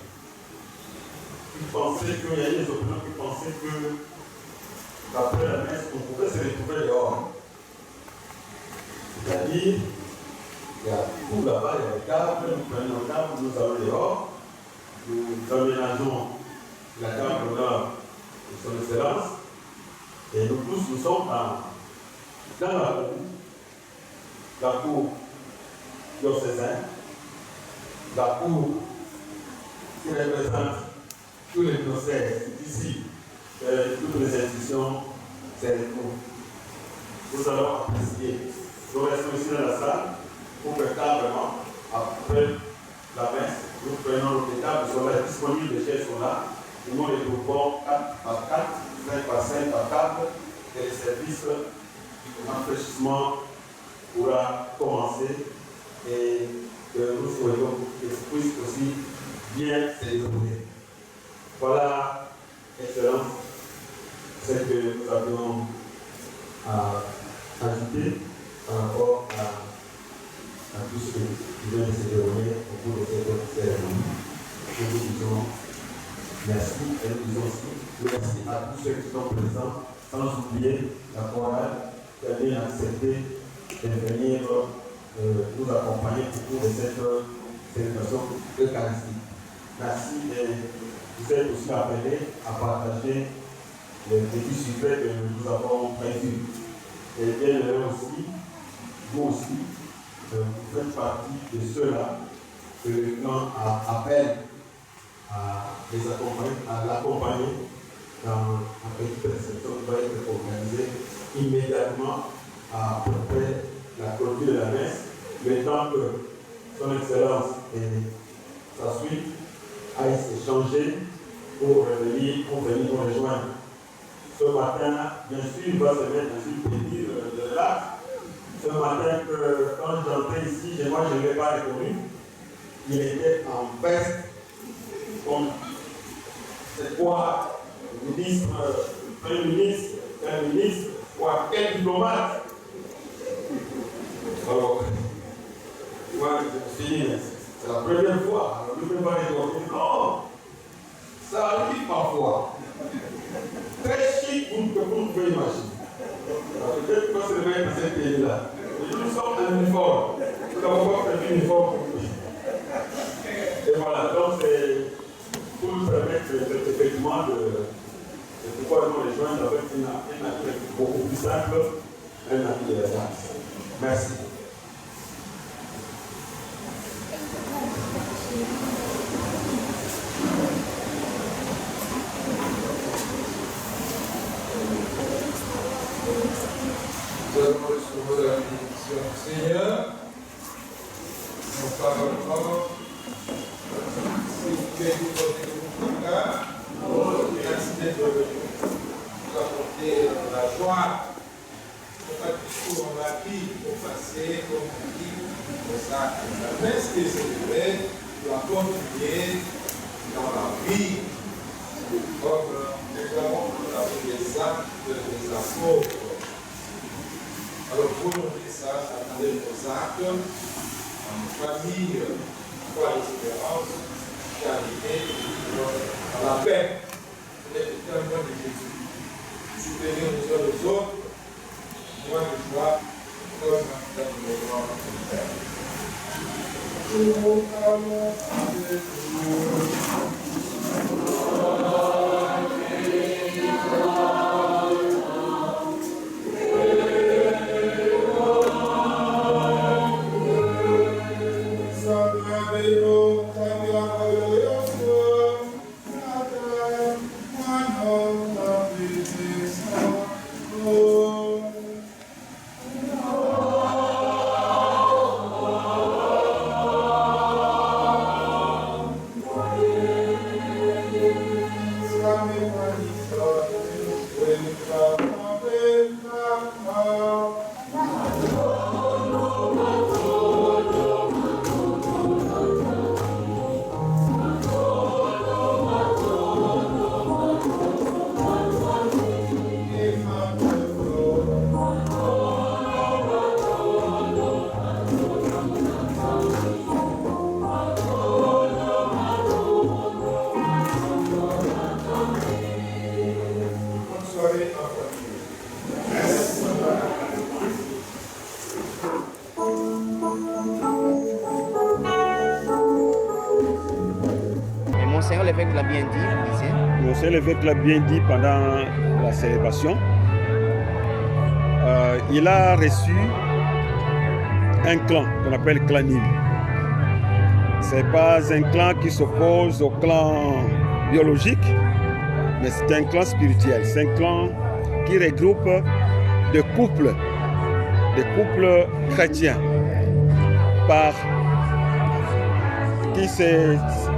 qui pensaient qu'il y a eu des opinions qui pensaient que après la messe, on pouvait se retrouver dehors. C'est-à-dire, il y a tout là-bas, il y a les câbles, nous prenons nos câbles, nous allons dehors, nous aménageons la table d'honneur de son excellence, et nous tous, nous sommes dans la cour diocésaine, la cour qui représente tous les diocèses ici, toutes les institutions, c'est les cours. Nous allons apprécier. Nous restons ici dans la salle pour que calmement, après la messe, nous prenons nos tables, sont là disponibles, les chaises sont là, et nous les groupons 4 par 4, 5 par 5 par 4, et le service d'enrichissement pourra commencer et que nous souhaitons qu'il puisse aussi bien se dérouler. Voilà, Excellence, ce que nous avions à ajouter par rapport à tout ce qui vient de se dérouler au cours de cette cérémonie. Nous vous disons merci et nous disons aussi merci à tous ceux qui sont présents, sans oublier la chorale qui a bien accepté de venir nous accompagner au cours de cette célébration eucharistique. Merci et vous êtes aussi appelés à partager les petits sujets que nous avons prévus. Et bien aussi, vous aussi, vous faites partie de ceux-là que le clan appelle à les accompagner, à l'accompagner dans la petite réception qui va être organisée immédiatement après la clôture de la messe, le temps que son Excellence et sa suite aillent s'échanger pour venir nous rejoindre. Ce matin, bien sûr, il va se mettre dans une pédille de l'acte. Ce matin, quand j'entrais ici, moi je ne l'ai pas reconnu, il était en veste, comme c'est quoi, ministre, premier ministre, quoi, quel diplomate. Alors, moi, je me suis dit, c'est la première fois, alors je ne peux pas reconnaître. Non, ça arrive parfois. Très chic, vous pouvez imaginer. Peut-être que c'est le même dans ces pays-là. Nous sommes en uniforme. Nous n'avons pas fait uniforme pour lui. Et voilà, donc c'est pour nous permettre effectivement de pouvoir nous rejoindre avec une activité beaucoup plus simple, un acte de danse. Merci. Nous allons recevoir la bénédiction du Seigneur. Nous parlons si vous pouvez vous porter pour là. Merci d'être venu nous apporter la joie. Pas du tout, on l'a dit, pour passer, comme on dit, pour ça. La messe qui est célébrée doit continuer dans la vie, comme nous avons les actes des apôtres. Alors, pour nous dire ça, attendez nos actes, en famille, foi, espérance, charité, dans la paix. C'est le témoin de Jésus. Soutenir les uns les autres, moi je vois comme dans le roi du Père. Nous allons avec l'évêque l'a bien dit ici. Monsieur l'évêque l'a bien dit pendant la célébration. Il a reçu un clan qu'on appelle clan Nîmes. Ce n'est pas un clan qui s'oppose au clan biologique, mais c'est un clan spirituel. C'est un clan qui regroupe des couples chrétiens qui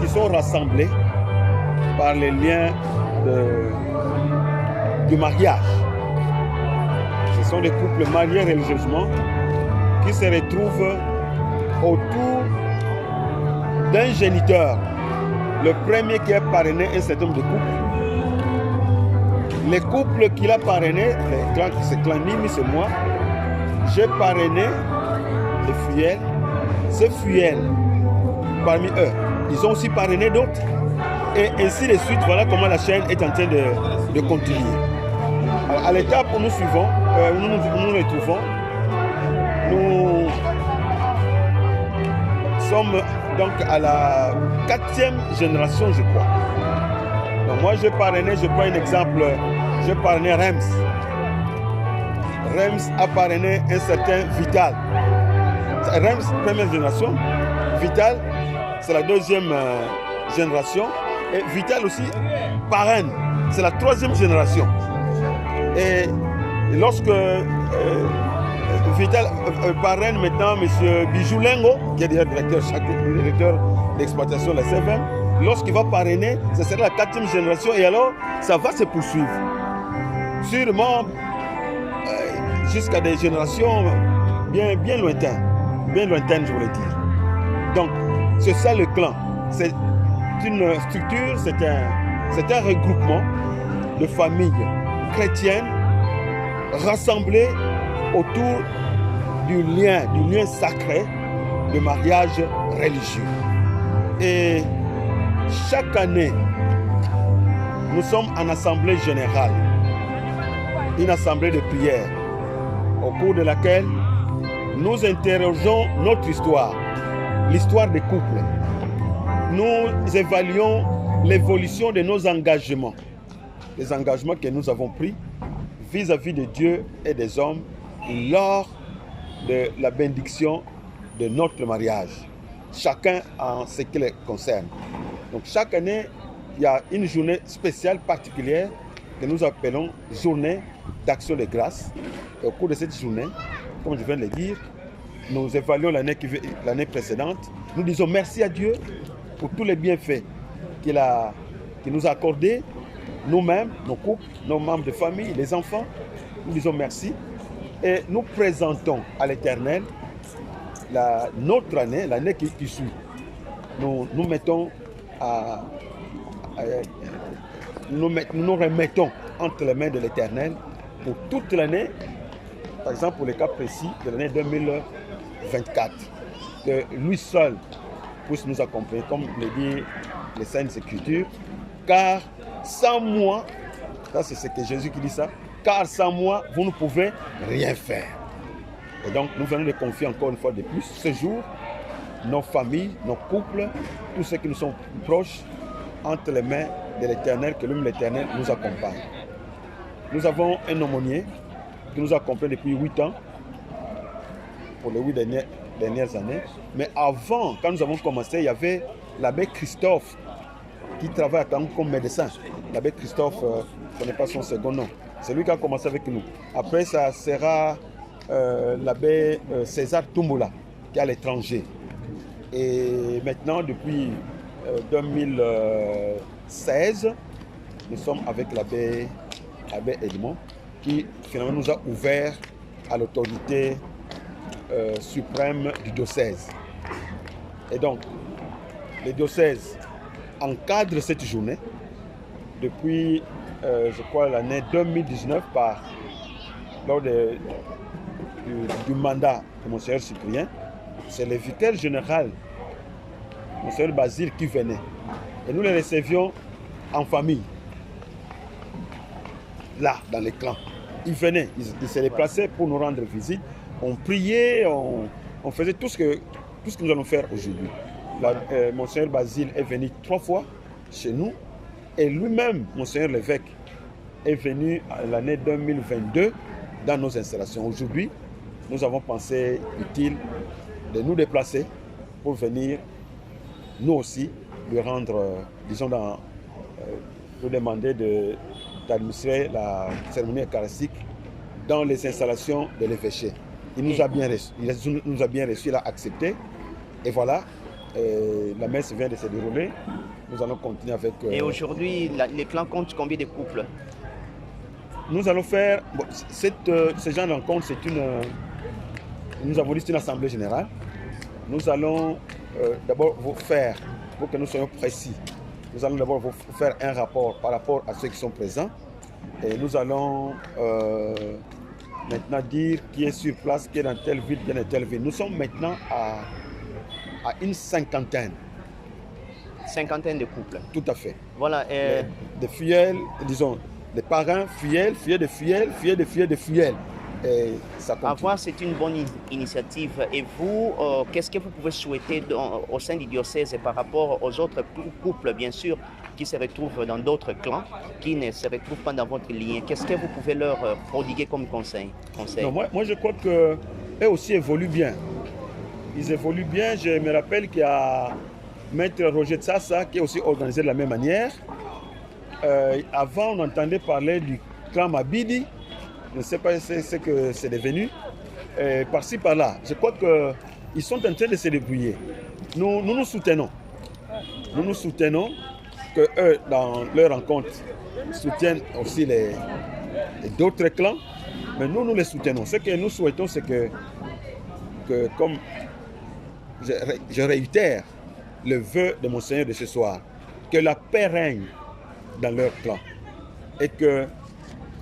sont rassemblés par les liens du mariage. sont des couples mariés religieusement qui se retrouvent autour d'un géniteur. Le premier qui a parrainé un certain nombre de couples. Les couples qu'il a parrainés, c'est clan Nimi, c'est moi. J'ai parrainé les fuyels. Ces fuyels, parmi eux, ils ont aussi parrainé d'autres. Et ainsi de suite, voilà comment la chaîne est en train de continuer. Alors, à l'étape où nous suivons, où nous nous trouvons, nous sommes donc à la 4e génération, je crois. Donc moi, je prends un exemple, je parrainé Rems. Rems a parrainé un certain Vital. Rems, première génération. Vital, c'est la 2e génération. Et Vital aussi parraine, c'est la 3e génération. Et lorsque Vital parraine maintenant M. Bijoulengo, qui est directeur d'exploitation de la CFM, lorsqu'il va parrainer, ce sera la 4e génération et alors ça va se poursuivre. Sûrement jusqu'à des générations bien lointaines, je voulais dire. Donc, c'est ça le clan. C'est une structure, c'est un regroupement de familles chrétiennes rassemblées autour du lien sacré de mariage religieux. Et chaque année, nous sommes en assemblée générale, une assemblée de prière, au cours de laquelle nous interrogeons notre histoire, l'histoire des couples. Nous évaluons l'évolution de nos engagements, les engagements que nous avons pris vis-à-vis de Dieu et des hommes lors de la bénédiction de notre mariage, chacun en ce qui les concerne. Donc chaque année, il y a une journée spéciale particulière que nous appelons journée d'action de grâce. Et au cours de cette journée, comme je viens de le dire, nous évaluons l'année précédente. Nous disons merci à Dieu pour tous les bienfaits qu'il nous a accordés, nous-mêmes, nos couples, nos membres de famille, les enfants. Nous disons merci et nous présentons à l'Éternel notre année, l'année qui suit. Nous nous remettons entre les mains de l'Éternel pour toute l'année, par exemple pour le cas précis de l'année 2024, que lui seul puisse nous accompagner, comme le dit les Saintes Écritures, car sans moi, ça c'est ce que Jésus qui dit ça, car sans moi, vous ne pouvez rien faire. Et donc nous venons de confier encore une fois de plus ce jour, nos familles, nos couples, tous ceux qui nous sont proches, entre les mains de l'Éternel, que l'homme l'Éternel nous accompagne. Nous avons un aumônier qui nous accompagne depuis 8 ans, pour les 8 dernières années. Mais avant, quand nous avons commencé, il y avait l'abbé Christophe qui travaille comme médecin. L'abbé Christophe, je ne connais pas son second nom. C'est lui qui a commencé avec nous. Après, ça sera l'abbé César Tumbola, qui est à l'étranger. Et maintenant, depuis 2016, nous sommes avec l'abbé Edmond, qui finalement nous a ouvert à l'autorité suprême du diocèse. Et donc, le diocèse encadre cette journée depuis, je crois, l'année 2019 lors du mandat de Monseigneur Cyprien. C'est le vicaire général, Monseigneur Basile, qui venait. Et nous les recevions en famille, là, dans les clans. Ils venaient, ils se déplaçaient pour nous rendre visite. On priait, on faisait tout ce que nous allons faire aujourd'hui. Monseigneur Basile est venu 3 fois chez nous. Et lui-même, Monseigneur l'évêque, est venu l'année 2022 dans nos installations. Aujourd'hui, nous avons pensé utile de nous déplacer pour venir, nous aussi, lui rendre, disons, lui demander d'administrer la cérémonie eucharistique dans les installations de l'évêché. Il nous a bien reçus, il a accepté. Et voilà, la messe vient de se dérouler. Nous allons continuer avec... Et aujourd'hui, les clans comptent combien de couples? nous allons faire... Bon, ce genre de rencontre, c'est une... nous avons dit c'est une assemblée générale. Nous allons d'abord vous faire, pour que nous soyons précis, nous allons d'abord vous faire un rapport par rapport à ceux qui sont présents. Et nous allons maintenant dire qui est sur place, qui est dans telle ville, qui est dans telle ville. Nous sommes maintenant à une cinquantaine. Cinquantaine de couples. Tout à fait. Voilà. Des filleels, disons, des parrains, filleels, filles de filleels, filles de filles de filleels. Et ça continue. Avoir, c'est une bonne initiative. Et vous, qu'est-ce que vous pouvez souhaiter au sein du diocèse par rapport aux autres couples, bien sûr, qui se retrouvent dans d'autres clans, qui ne se retrouvent pas dans votre lien? Qu'est-ce que vous pouvez leur prodiguer comme conseil? Non, moi, je crois qu'eux aussi évoluent bien. Ils évoluent bien. Je me rappelle qu'il y a Maître Roger Tsassa qui est aussi organisé de la même manière. Avant, on entendait parler du clan Mabidi. Je ne sais pas ce que c'est devenu. Par-ci, par-là. Je crois qu'ils sont en train de se débrouiller. Nous nous soutenons. Nous nous soutenons que eux, dans leur rencontre, soutiennent aussi d'autres clans. Mais nous les soutenons. Ce que nous souhaitons, c'est que comme je réitère le vœu de Monseigneur de ce soir, que la paix règne dans leur clan et que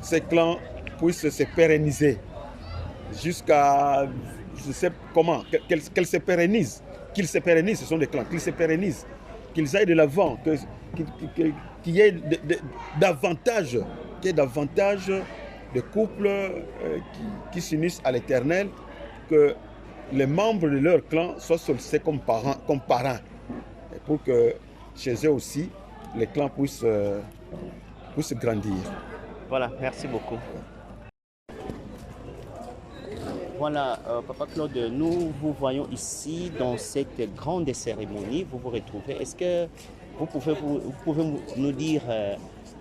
ces clans puissent se pérenniser jusqu'à, je ne sais comment, qu'elles se pérennisent, ce sont des clans, qu'ils se pérennisent, qu'ils aillent de l'avant, qu'il y ait davantage de couples qui s'unissent à l'Éternel, que les membres de leur clan soient sollicités comme parents, et pour que chez eux aussi, les clans puissent grandir. Voilà, merci beaucoup. Voilà, Papa Claude, nous vous voyons ici dans cette grande cérémonie, vous vous retrouvez. Est-ce que vous pouvez nous dire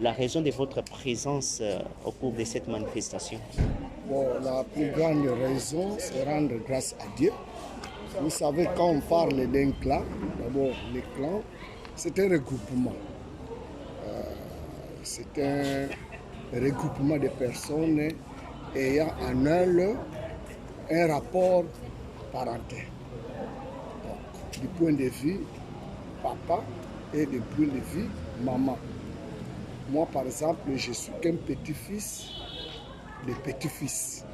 la raison de votre présence au cours de cette manifestation? Bon, la plus grande raison, c'est rendre grâce à Dieu. Vous savez, quand on parle d'un clan, d'abord, les clans, c'est un regroupement. C'est un regroupement de personnes ayant en eux un rapport parental. Donc, du point de vue papa et du point de vue maman. Moi, par exemple, je suis qu'un petit-fils de petit-fils.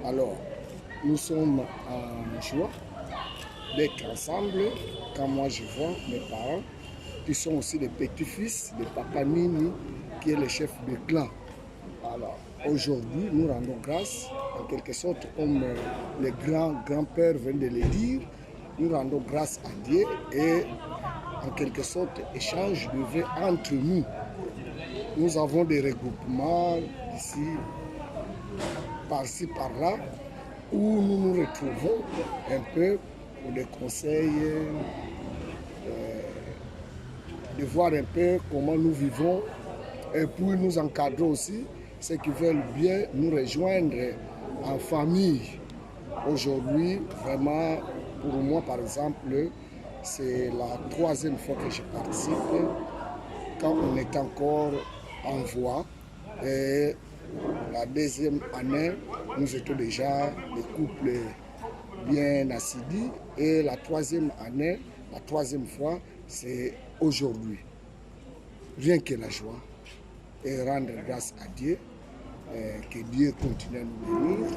Alors, nous sommes en joie d'être ensemble quand moi je vois mes parents qui sont aussi des petits-fils de Papa Nini, qui est le chef de clan. Alors, aujourd'hui, nous rendons grâce, en quelque sorte, comme le grand-père vient de le dire, nous rendons grâce à Dieu et, en quelque sorte, échange de vœux entre nous. Nous avons des regroupements ici, par-ci, par-là, où nous nous retrouvons un peu pour des conseils, de voir un peu comment nous vivons et puis nous encadrer aussi ceux qui veulent bien nous rejoindre en famille. Aujourd'hui, vraiment, pour moi, par exemple, c'est la 3e fois que je participe, quand on est encore en voie. Et la 2e année, nous étions déjà des couples bien assidus. Et la 3e année, la 3e fois, c'est aujourd'hui. Rien que la joie et rendre grâce à Dieu, que Dieu continue à nous bénir,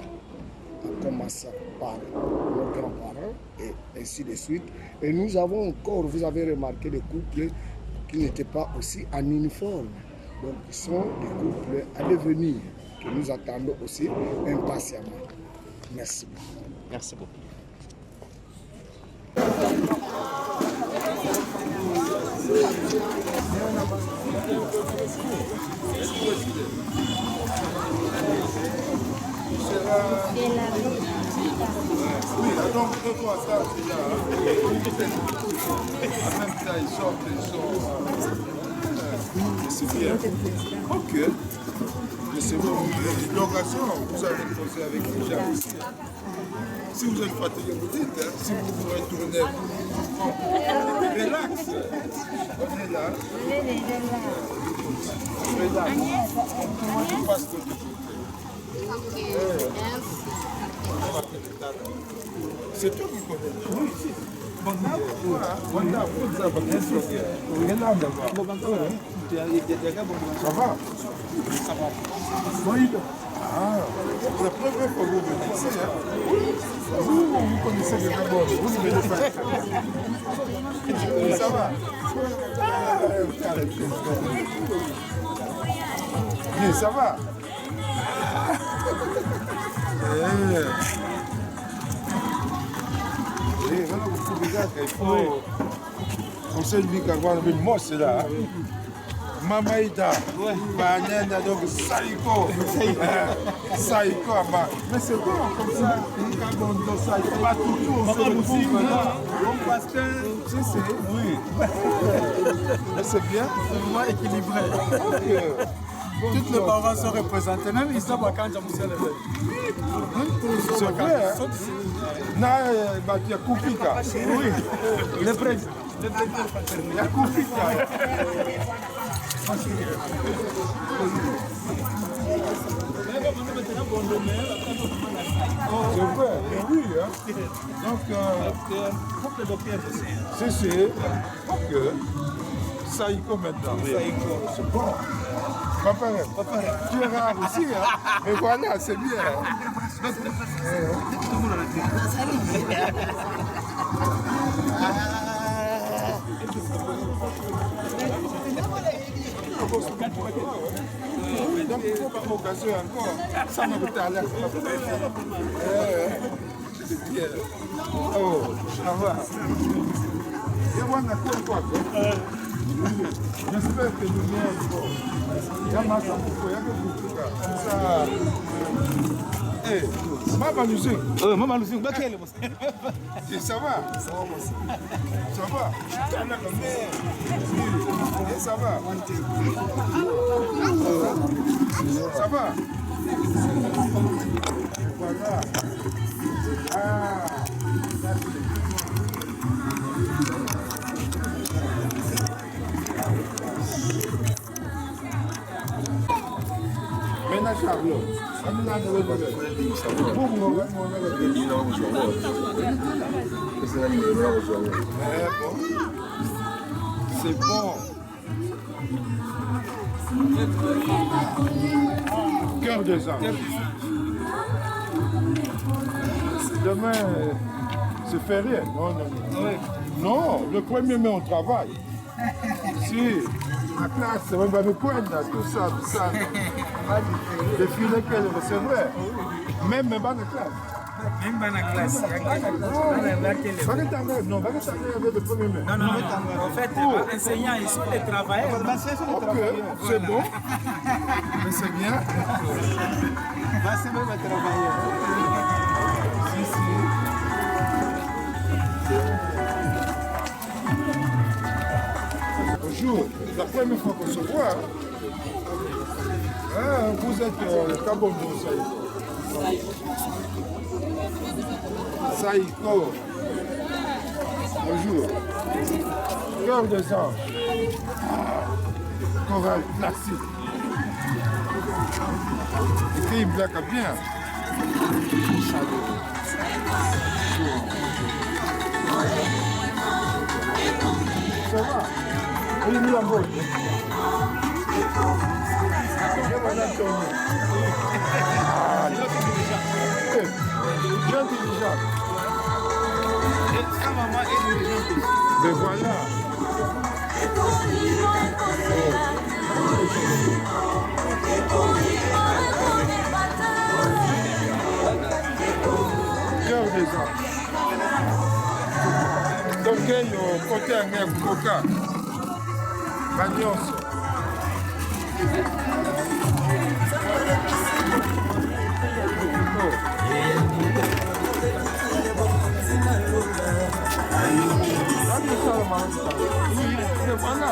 en commençant par nos grands-parents et ainsi de suite. Et nous avons encore, vous avez remarqué, des couples qui n'étaient pas aussi en uniforme. Donc, ils sont des couples à devenir que nous attendons aussi impatiemment. Merci beaucoup. Merci beaucoup. Oui, donc 2-3 stars déjà. En même temps, ils sortent. C'est bien. Ok. Mais c'est bon. L'occasion, vous allez poser avec les gens ici. Si vous êtes fatigué, vous dites. Hein. Si vous vous retournez, relax. On est là. Relax. On passe de l'autre côté. C'est toi qui connais. Oui, si. Ça va? Ça va. Oui. Ah, c'est la première fois que vous venez ici. Hein? Vous connaissez le Gabon, vous venez de faire. Ça va? Mais ça va? On sait lui qu'avoir une mosse là. Mamaïda, Banana, donc Saïko. Saïko, mais c'est bon comme ça. Pas toujours, on se retrouve là. On passe oui. C'est bien. C'est vraiment équilibré. Toutes les parents sont représentés, même ils sont quand j'aime ça les c'est vrai. Non, il y a Koupika. Oui. Le président. Il y a Koupika. C'est vrai, oui. Hein. Donc, c'est ok. Saïko maintenant. C'est bon. Papa, tu es rare aussi. Hein. Mais voilà, c'est bien. Donc il faut pas m'occaser encore. Ça me coûte à l'air. C'est bien. Oh, ça va. Et voilà quoi. J'espère que nous venons. Il y a ma ça pour il y a que beaucoup comme ça. Eh, Maman Lucien. Maman Lucien, ça va? Ça va? Ça va? Ça va? Voilà. Ah, maintenant, Charlotte. C'est bon. Cœur des anges. Demain, c'est férié. Non, le 1er mai, on travaille. Si, la classe, c'est même pas de quoi, tout ça. Défilé qu'elle recevrait. Même pas de classe. Même dans la classe. Non, le 1er mai. Non, en fait, les enseignants, ils sont les travailleurs. C'est bon. Mais c'est bien. C'est même les travailleurs. Bonjour, la première fois qu'on se voit, vous êtes le Kabondo Saïko. Bonjour. Cœur des anges. Chorale classique. Et il blague bien. Ça va? Il est mis en bol. Bien intelligent. Mais voilà. Cœur des anges. Donc, il y a côté un coca. Bagnos. Voilà.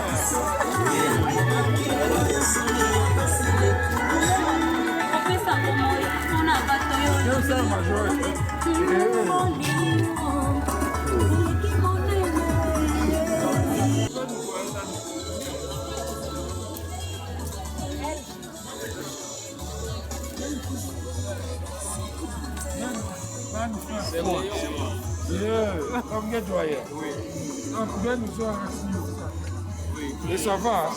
C'est bon. Comme bien doyen. Donc, bien nous sommes oui. Et ça va.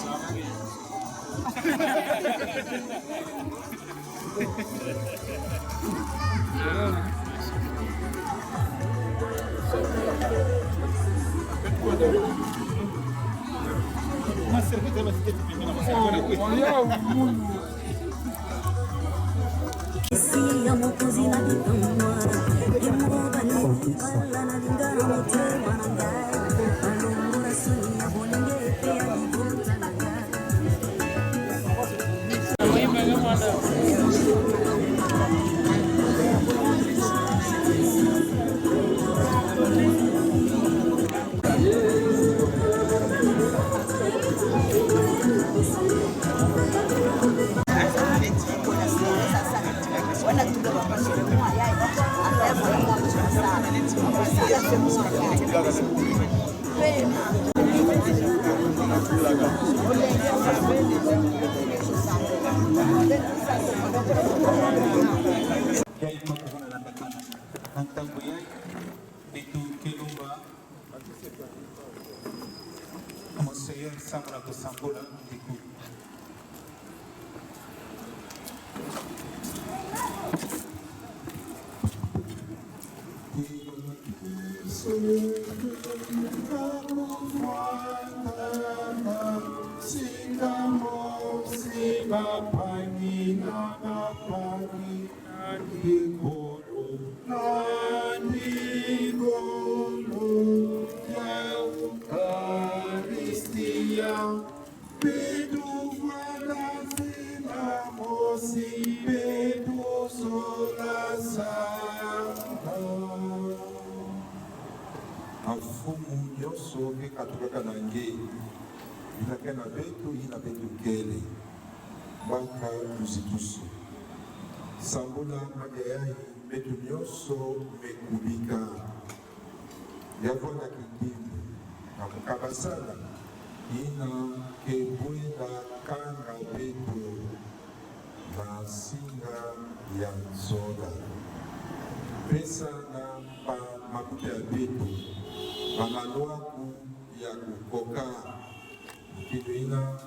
Afumu nyonso kekatokaka na nge inake na betu kele baka muzitusu sambola magayai betu nyonso mekubika yavona kikimu na mukabasala ina kebwela kanga betu na singa ya nzola pesa na makuta ya betu mamalwaku ya kukoka kiduina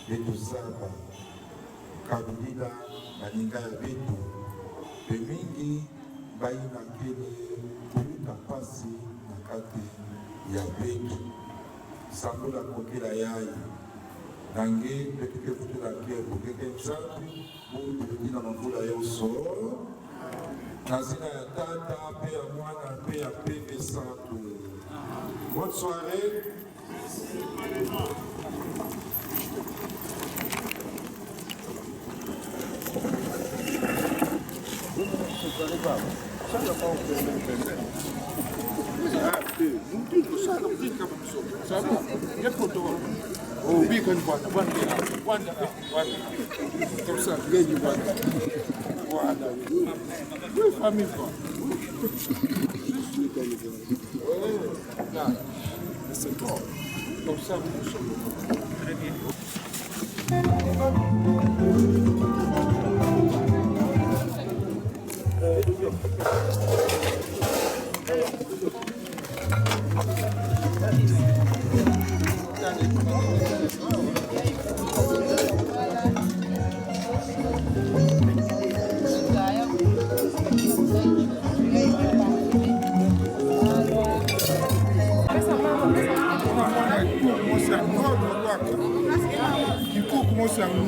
betu saba kabulila baninga ya betu pemingi baina kele kuluta pasi na kati ya betu sambola kokela yai nange petike futela kebo keke nzambi mutu na mvula yoso na zina ya tata pe ya mwana pe ya pepe santu. Bonne soirée. Comme ça, voilà. Oui, famille quoi. C'est bon. Comme ça, nous sommes très bien.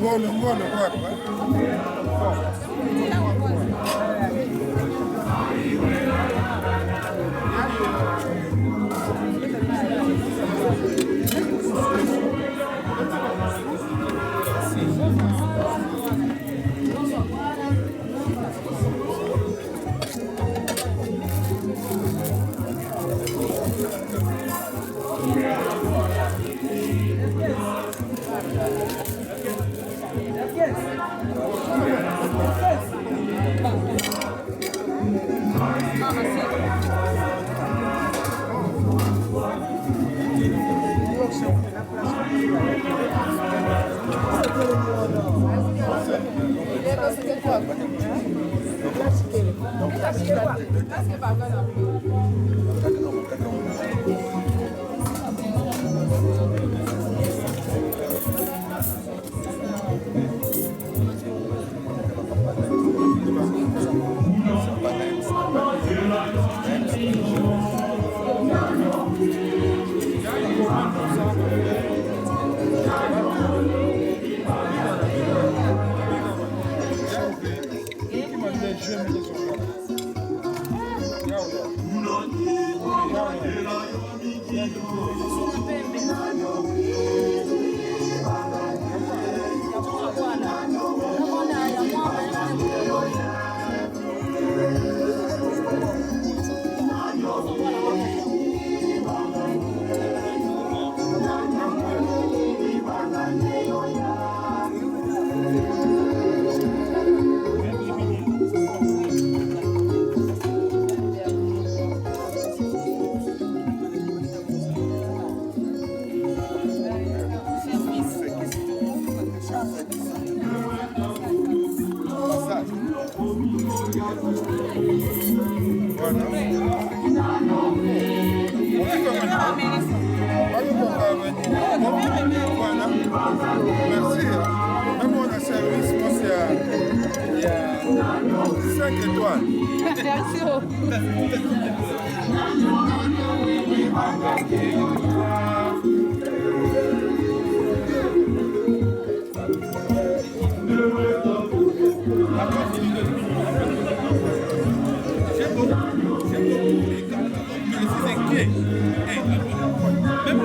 Ngono kwakho. Yes. Merci. Même on a service, moi c'est il y a 5 étoiles. Même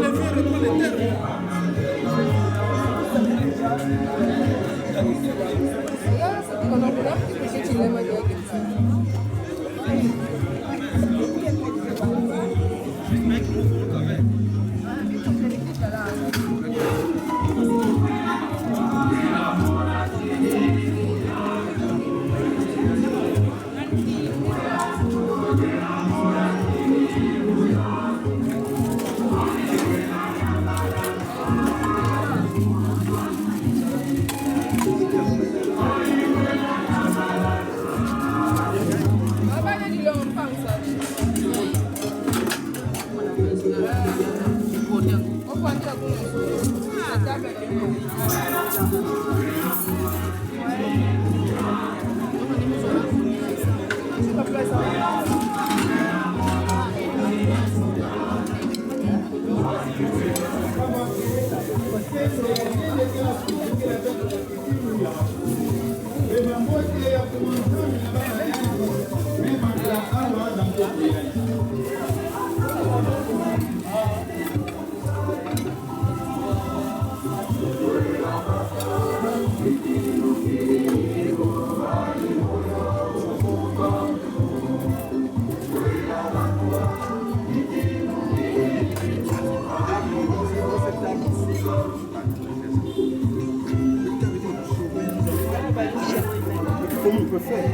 les vieux reprennent les terres. Comment on peut faire?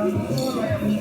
Thank you.